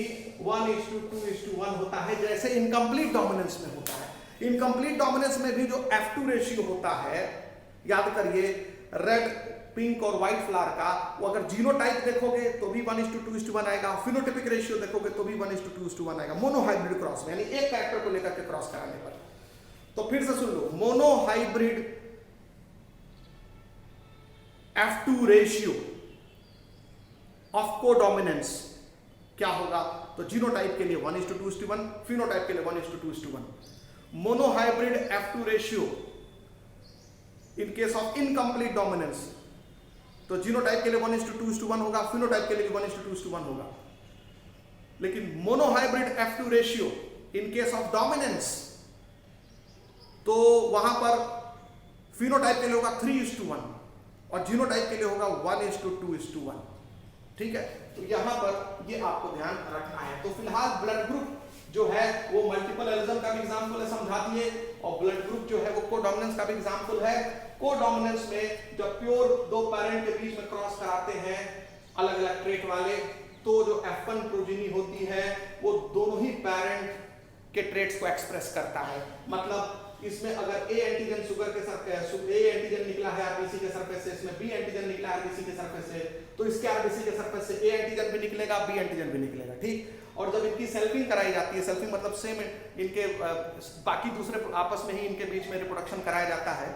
1:2:1 होता है, जैसे इनकम्प्लीट डोमिनेंस में होता है। इनकम्प्लीट डोमिनेंस में भी जो F2 रेशियो होता है, याद करिए रेड, पिंक और व्हाइट फ्लावर का, वो अगर जीनोटाइप देखोगे तो भी 1:2:1 आएगा, फिनोटाइपिक रेशियो देखोगे तो भी 1:2:1 आएगा, मोनोहाइब्रिड क्रॉस में, यानी एक कैरेक्टर को लेकर के क्रॉस कराने पर। तो फिर से सुन लो, monohybrid F2 ratio of codominance क्या होगा? तो जीनोटाइप के लिए 1:2:1, फिनोटाइप के लिए 1:2:1। Monohybrid F2 ratio in case of incomplete dominance, तो जीनोटाइप के लिए 1:2:1 होगा, फिनोटाइप के लिए 1:2:1 होगा। लेकिन monohybrid F2 ratio in case of dominance, तो वहां पर फिनोटाइप के लिए होगा 3:1 और जीनोटाइप के लिए होगा 1:2:1, ठीक है। तो यहां पर ये आपको ध्यान रखना है। तो फिलहाल ब्लड ग्रुप जो है वो मल्टीपल एलिज्म का भी एग्जांपल है, समझा दिए, और ब्लड ग्रुप जो है वो कोडोमिनेंस का भी एग्जांपल है। कोडोमिनेंस में जब प्योर दो पेरेंट के बीच में क्रॉस कराते हैं अलग अलग ट्रेट वाले, तो जो F1 प्रोजीनी होती है वो दोनों ही पेरेंट के ट्रेट्स को एक्सप्रेस करता है। मतलब इसमें अगर A एंटीजन शुगर के सरफेस, A एंटीजन निकला है RBC के सरफेस से, इसमें B एंटीजन निकला है RBC के सरफेस से, तो इसके RBC के सरफेस से A एंटीजन भी निकलेगा, B एंटीजन भी निकलेगा, ठीक। और जब इनकी सेल्फिंग कराई जाती है, सेल्फिंग मतलब सेम इनके बाकी दूसरे आपस में ही इनके बीच में रिप्रोडक्शन कराया जाता है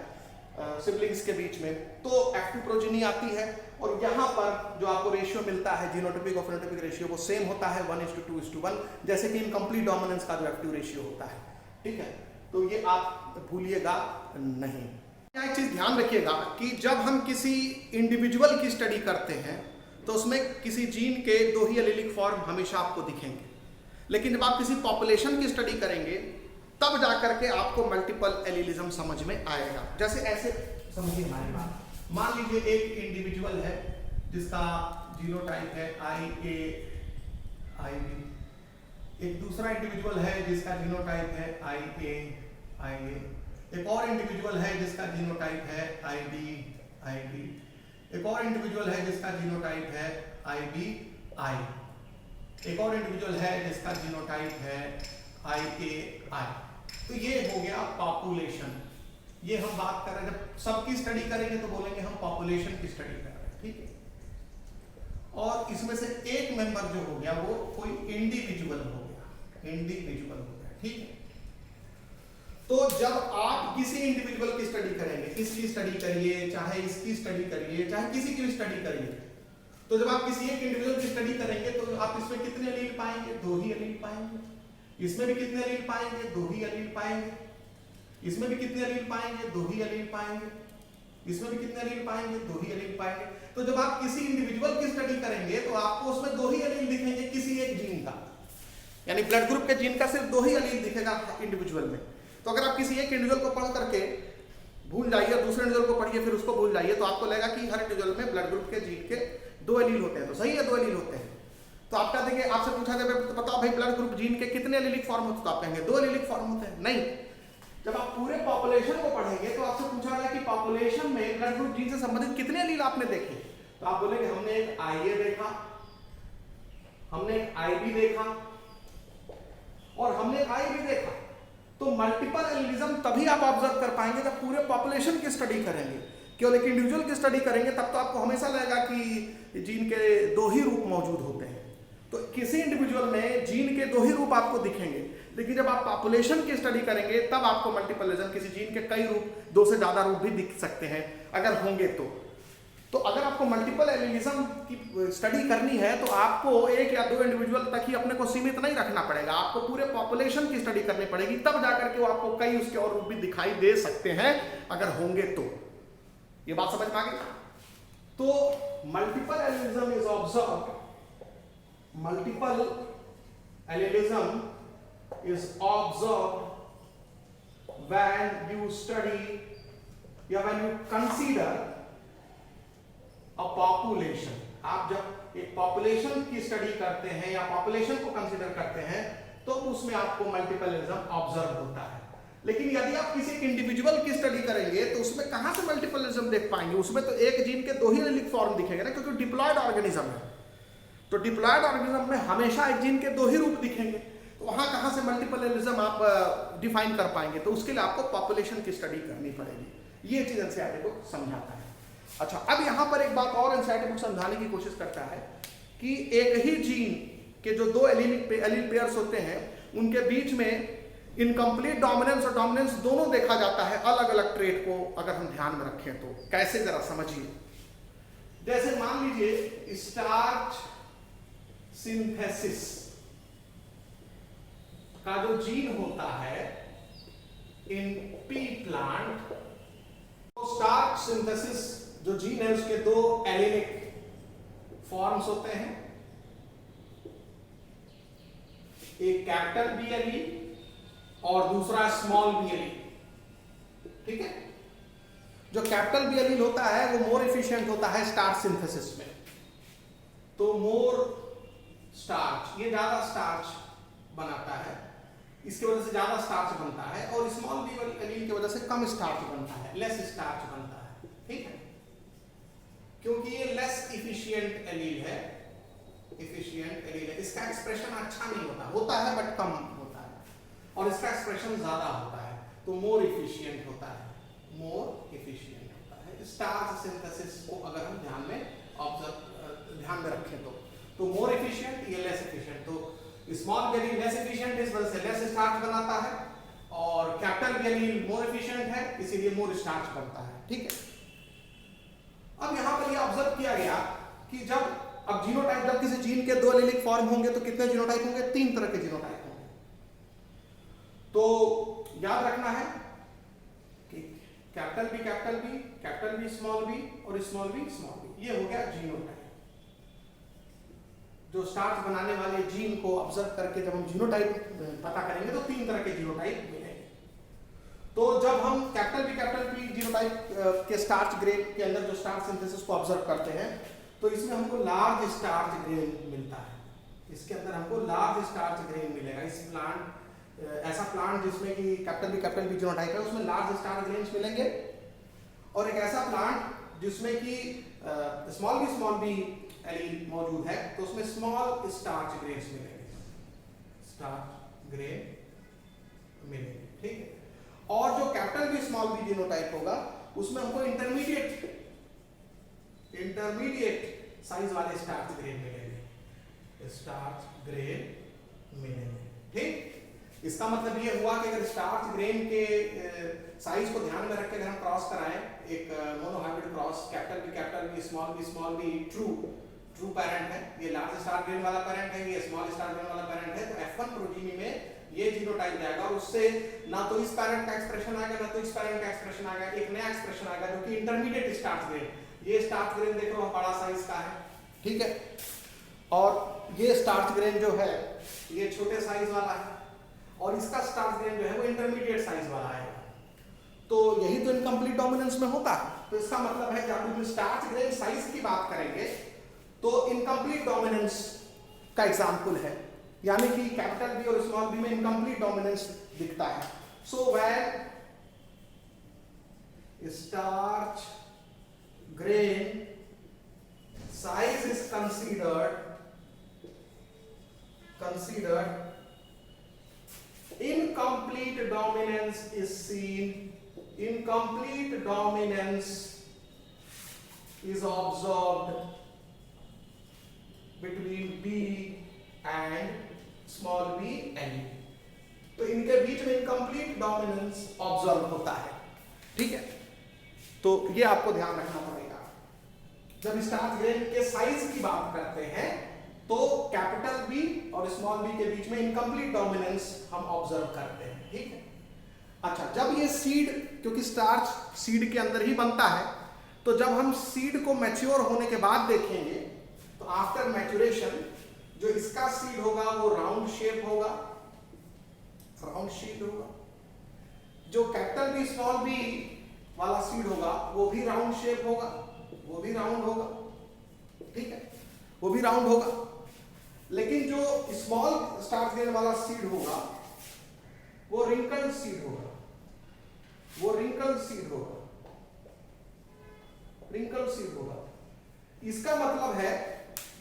सिबलिंग्स के बीच में, तो F2 प्रोजीनी आती है। और यहाँ पर जो आपको रेशियो मिलता है जीनोटिपिक और फिनोटिपिक रेशियो वो सेम होता है 1:2:1, जैसे कि इनकम्प्लीट डोमिनेंस का जो F2 रेशियो होता है, ठीक है। तो ये आप भूलिएगा नहीं। यहाँ एक चीज ध्यान रखिएगा कि जब हम किसी इंडिविजुअल की स्टडी करते हैं तो उसमें किसी जीन के 2 ही एलीलिक फॉर्म हमेशा आपको दिखेंगे, लेकिन जब आप किसी पॉपुलेशन की स्टडी करेंगे तब जाकर के आपको मल्टीपल एलीलिज्म समझ में आएगा। जैसे ऐसे समझिए हमारी बात, मान लीजिए एक इंडिविजुअल है जिसका जीनोटाइप है IAIB, एक दूसरा इंडिविजुअल है जिसका जीनोटाइप है IA, एक और इंडिविजुअल है जिसका जीनोटाइप है ID, एक और इंडिविजुअल है जिसका जीनोटाइप है IBI, एक और इंडिविजुअल है जिसका जीनोटाइप है IAI। तो ये हो गया पॉपुलेशन। ये हम बात कर रहे हैं, जब सबकी स्टडी करेंगे तो बोलेंगे हम पॉपुलेशन की स्टडी कर रहे हैं, ठीक है। और इसमें से एक मेंबर जो हो गया वो कोई इंडिविजुअल हो गया, ठीक है। तो जब आप किसी इंडिविजुअल की स्टडी करेंगे, इसकी स्टडी करिए, चाहे इसकी स्टडी करिए, चाहे किसी की स्टडी करिए, तो जब आप किसी एक इंडिविजुअल की स्टडी करेंगे तो आप इसमें कितने एलील पाएंगे? 2 ही एलील पाएंगे। इसमें भी कितने एलील पाएंगे? 2 ही एलील पाएंगे। इसमें भी कितने एलील पाएंगे? 2 ही एलील पाएंगे। इसमें भी कितने एलील पाएंगे? 2 ही एलील पाएंगे। तो जब आप किसी इंडिविजुअल की स्टडी करेंगे तो आपको उसमें 2 ही एलील दिखेंगे किसी एक जीन का, यानी ब्लड ग्रुप के जीन का सिर्फ 2 ही एलील दिखेगा इंडिविजुअल में। तो अगर आप किसी एक इंडिविजुअल को पढ़ करके भूल जाइए, दूसरे इंडिविजुअल को पढ़िए फिर उसको भूल जाइए, तो आपको लगेगा कि हर इंडिविजुअल में ब्लड ग्रुप के जीन के 2 एलील होते हैं। तो सही है, 2 एलील होते हैं। तो आप क्या देंगे, आपसे पूछा जाए तो बताओ भाई ब्लड ग्रुप जीन के कितने एलीलिक फॉर्म होते हैं? तो आप कहेंगे 2 एलीलिक फॉर्म होते हैं। नहीं, जब आप पूरे पॉपुलेशन को पढ़ेंगे तो आपसे पूछा जाए कि पॉपुलेशन में ब्लड ग्रुप जीन से संबंधित कितने एलील आपने देखे, तो आप बोलेंगे हमने एक IA देखा, हमने एक IB देखा और हमने एक IB देखा। तो मल्टीपल एलीलिज्म तभी आप ऑब्जर्व कर पाएंगे जब पूरे पॉपुलेशन की स्टडी करेंगे। केवल एक इंडिविजुअल की स्टडी करेंगे तब तो आपको हमेशा लगेगा कि जीन के 2 ही रूप मौजूद होते हैं। तो किसी इंडिविजुअल में जीन के 2 ही रूप आपको दिखेंगे, लेकिन जब आप पॉपुलेशन की स्टडी करेंगे तब आपको मल्टीपल एलीलिज्म, किसी जीन के कई रूप, 2 से ज्यादा रूप भी दिख सकते हैं अगर होंगे तो अगर आपको मल्टीपल एलीलिज्म की स्टडी करनी है तो आपको 1 या 2 इंडिविजुअल तक ही अपने को सीमित नहीं रखना पड़ेगा, आपको पूरे पॉपुलेशन की स्टडी करनी पड़ेगी, तब जाकर के वो आपको कई उसके और रूप भी दिखाई दे सकते हैं अगर होंगे तो। ये बात समझ में आ गई? तो multiple एलीलिज्म is observed, multiple एलीलिज्म is observed when you study या when you consider a population। आप जब एक पॉपुलेशन की स्टडी करते हैं या पॉपुलेशन को कंसीडर करते हैं तो उसमें आपको मल्टीपल एलीलिज्म ऑब्जर्व होता है। लेकिन यदि आप किसी इंडिविजुअल की स्टडी करेंगे तो उसमें कहां से मल्टीपल एलीलिज्म देख पाएंगे? उसमें तो एक जीन के 2 ही एलीलिक फॉर्म दिखेंगे ना, क्योंकि डिप्लॉयड ऑर्गेनिज्म है। तो डिप्लॉयड ऑर्गेनिज्म में हमेशा एक जीन के 2 ही रूप दिखेंगे, तो वहां कहां से मल्टीपल एलीलिज्म आप डिफाइन कर पाएंगे? तो उसके लिए आपको पॉपुलेशन की स्टडी करनी पड़ेगी। ये चीज एनसीईआरटी को समझाता है। अच्छा, अब यहां पर एक बात और एनसीईआरटी को समझाने की कोशिश करता है कि एक ही जीन के जो 2 एलील पेयर्स होते हैं उनके बीच में इनकम्प्लीट डोमिनेंस और डोमिनेंस दोनों देखा जाता है, अलग अलग ट्रेट को अगर हम ध्यान में रखें तो। कैसे, जरा समझिए। जैसे मान लीजिए स्टार्च सिंथेसिस का जो जीन होता है इन पी प्लांट, तो स्टार्च सिंथेसिस जो जीन है उसके 2 एलीलिक फॉर्म्स होते हैं, एक कैपिटल बी एलील और दूसरा स्मॉल बी एलील। ठीक है, जो कैपिटल बी एलील होता है वो मोर एफिशिएंट होता है स्टार्च सिंथेसिस में, तो मोर स्टार्च, ये ज्यादा स्टार्च बनाता है, इसकी वजह से ज्यादा स्टार्च बनता है, और स्मॉल बी एलील की वजह से कम स्टार्च बनता है, लेस स्टार्च बनता है। ठीक है, क्योंकि ये लेस इफिशिएंट एलील है, इसका एक्सप्रेशन अच्छा नहीं होता है बट कम होता है, और इसका एक्सप्रेशन ज्यादा होता है, तो मोर इफिशिएंट होता है, स्टार्च सिंथेसिस को अगर हम ध्यान में रखें तो मोर एफिशिएंट, ये लेस एफिशिएंट। तो small B allele less efficient इस वजह से लेस स्टार्च बनाता है, और capital B allele more efficient है इसीलिए मोर स्टार्च बनता है। ठीक है, अब यहां पर ये ऑब्जर्व किया गया कि जब जीनोटाइप, जब किसी जीन के 2 एलीलिक फॉर्म होंगे तो कितने जीनोटाइप होंगे? 3 तरह के जीनोटाइप होंगे। तो याद रखना है कि capital B capital B, capital B small B और स्मॉल बी स्मॉल बी, ये हो गया जीनोटाइप। जो स्टार्च बनाने वाले जीन को ऑब्जर्व करके जब हम जीनोटाइप पता करेंगे तो 3 तरह के जीनोटाइप मिलेंगे। तो जब हम कैपिटल बी जीनोटाइप के स्टार्च ग्रेन के अंदर जो स्टार्च सिंथेसिस को ऑब्जर्व करते हैं तो इसमें हमको लार्ज स्टार्च ग्रेन मिलता है। इसके अंदर हमको लार्ज स्टार्च ग्रेन मिलेगा। इस प्लांट ऐसा प्लांट जिसमें कि कैपिटल बी जीनोटाइप है उसमें लार्ज स्टार्च ग्रेन्स मिलेंगे, और एक ऐसा प्लांट जिसमें कि स्मॉल बी एलील मौजूद है तो उसमें स्मॉल स्टार्च ग्रेन्स मिलेंगे, स्टार्च ग्रेन मिलेंगे, ठीक है। और जो capital B small B genotype होगा उसमें हमको इंटरमीडिएट साइज वाले स्टार्च ग्रेन मिलेंगे, स्टार्च ग्रेन मिलेंगे, ठीक। इसका मतलब ये हुआ कि अगर स्टार्च ग्रेन के साइज को ध्यान में रख के अगर हम क्रॉस कराएं, एक monohybrid cross capital B small B true parent है, ये लार्ज स्टार्च ग्रेन वाला पेरेंट है, ये स्मॉल स्टार्च ग्रेन वाला पेरेंट है, तो F1 प्रोजीनी में ये जीनोटाइप जाएगा और उससे ना तो इस पेरेंट का एक्सप्रेशन आएगा ना तो इस पेरेंट का एक्सप्रेशन आएगा, एक नया एक्सप्रेशन आएगा जो कि इंटरमीडिएट स्टार्च ग्रेन। ये स्टार्च ग्रेन देख लो बड़ा साइज का है, ठीक है, और ये स्टार्च ग्रेन जो है ये छोटे साइज वाला है, और इसका स्टार्च ग्रेन जो है वो इंटरमीडिएट साइज वाला है। तो यही तो इनकम्प्लीट डोमिनेंस में होता है। तो इसका मतलब है जब हम स्टार्च ग्रेन साइज की बात करेंगे तो इनकम्प्लीट डोमिनेंस का एग्जांपल है, यानी कि कैपिटल बी और स्मॉल बी में इनकम्प्लीट डोमिनेंस दिखता है। So when starch grain size is considered incomplete dominance is seen, incomplete dominance is observed between B and small b and e। तो इनके बीच में इनकम्प्लीट डोमिनेंस ऑब्जर्व होता है, ठीक है। तो ये आपको ध्यान रखना पड़ेगा जब स्टार्च ग्रेन के साइज की बात करते हैं तो कैपिटल बी और स्मॉल बी के बीच में इनकम्प्लीट डोमिनेंस हम ऑब्जर्व करते हैं, ठीक है। अच्छा, जब ये सीड, क्योंकि स्टार्च सीड के अंदर ही बनता है, तो जब हम सीड को मैच्योर होने के बाद देखेंगे तो आफ्टर मैच्योरेशन जो इसका सीड होगा वो राउंड शेप होगा, राउंड शेप होगा। जो कैपिटल बी स्मॉल बी वाला सीड होगा वो भी राउंड शेप होगा, वो भी राउंड होगा, ठीक है, वो भी राउंड होगा। लेकिन जो स्मॉल स्टार्च ग्रेन वाला सीड होगा वो रिंकल्ड सीड होगा, वो रिंकल्ड सीड होगा, रिंकल्ड सीड होगा। इसका मतलब है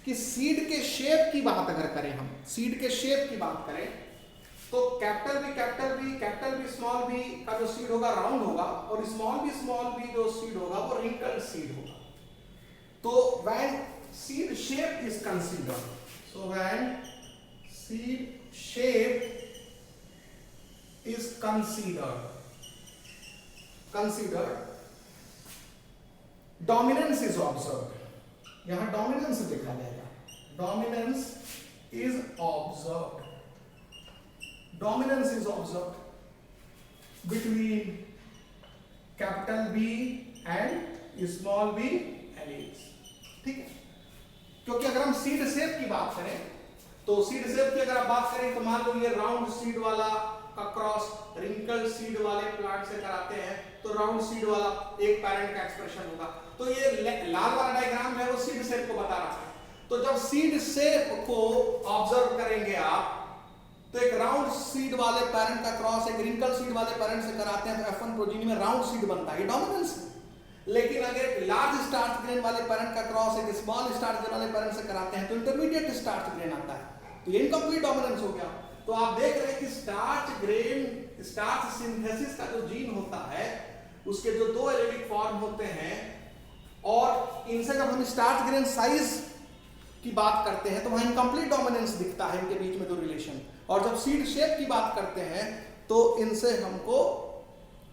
कि सीड के शेप की बात अगर करें, हम सीड के शेप की बात करें तो कैपिटल बी स्मॉल बी का जो सीड होगा राउंड होगा, और स्मॉल बी जो सीड होगा वो रिंकल्ड सीड होगा। तो when seed shape is considered, so when seed shape is considered, dominance is observed। यहां डोमिनेंस देखा जाएगा, dominance is observed, dominance is observed between capital B and small b alleles, ठीक है। क्योंकि अगर हम सीड शेप की बात करें तो सीड शेप की अगर आप बात करें तो मान लो ये राउंड सीड वाला का क्रॉस रिंकल सीड वाले प्लांट से कराते हैं तो राउंड सीड वाला एक पेरेंट का एक्सप्रेशन होगा। तो ये लाल वाला डायग्राम है वो सीड शेप को बता रहा है। तो जब सीड शेप को ऑब्जर्व करेंगे आप तो एक राउंड सीड वाले पेरेंट का क्रॉस एक रिंकल सीड वाले पेरेंट से कराते हैं तो F1 प्रोजीनी में राउंड सीड बनता है, ये डोमिनेंस है। लेकिन अगर एक लार्ज स्टार्च ग्रेन वाले पेरेंट का क्रॉस एक स्मॉल स्टार्च ग्रेन वाले पेरेंट से कराते हैं तो इंटरमीडिएट स्टार्च ग्रेन आता है, तो ये इनकम्प्लीट डोमिनेंस हो गया। तो आप देख रहे हैं कि स्टार्च सिंथेसिस का जो जीन होता है उसके जो 2 एलिलिक फॉर्म होते हैं, और इनसे जब हम स्टार्च ग्रेन साइज की बात करते हैं तो वहां इनकम्प्लीट डोमिनेंस दिखता है इनके बीच में जो रिलेशन, और जब सीड शेप की बात करते हैं तो इनसे हमको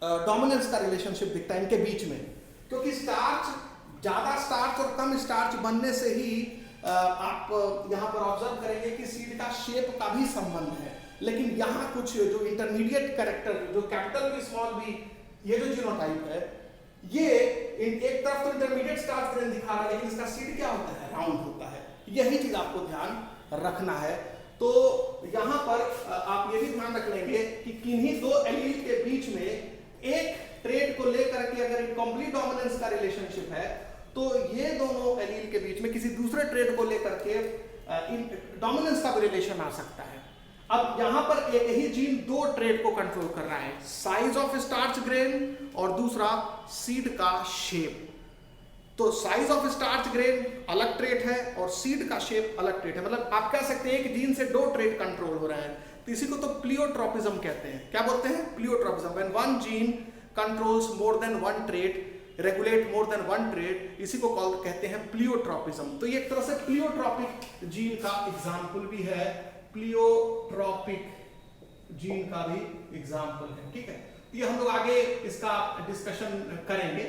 डोमिनेंस का रिलेशनशिप दिखता है इनके बीच में। क्योंकि स्टार्च ज्यादा स्टार्च और कम स्टार्च बनने से ही आप यहां पर ऑब्जर्व करेंगे कि सीड का शेप का भी संबंध है। लेकिन यहाँ कुछ जो इंटरमीडिएट कैरेक्टर, जो कैपिटल बी स्मॉल बी, ये जो जीनोटाइप है, ये एक तरफ तो इंटरमीडिएट स्टार्च ग्रेन दिखा रहा है, लेकिन इसका सीड क्या होता है, राउंड होता है। यही चीज आपको ध्यान रखना है। तो यहाँ पर आप ये भी ध्यान रख लेंगे कि किन्हीं दो एलील के बीच में एक ट्रेट को लेकर के अगर कंप्लीट डोमिनेंस का रिलेशनशिप है, तो ये दोनों एलील के बीच में किसी दूसरे ट्रेट को लेकर के डोमिनेंस का भी रिलेशन आ सकता है। अब यहां पर एक ही जीन दो ट्रेट को कंट्रोल कर रहा है, साइज ऑफ स्टार्च ग्रेन और दूसरा सीड का शेप। तो साइज ऑफ स्टार्च ग्रेन अलग ट्रेट है और सीड का शेप अलग ट्रेट है। मतलब आप कह सकते हैं एक जीन से दो ट्रेट कंट्रोल हो रहा है, तो इसी को तो प्लियोट्रोपिज्म कहते हैं। क्या बोलते हैं? Pleiotropism. When one gene controls more than one trait, regulate more than one trait, इसी को कहते हैं प्लियोट्रोपिज्म। तो ये एक तरह से प्लियोट्रोपिक जीन का एग्जाम्पल भी है, प्लियोट्रोपिक जीन का भी एग्जाम्पल है। ठीक है, ये हम लोग आगे इसका डिस्कशन करेंगे।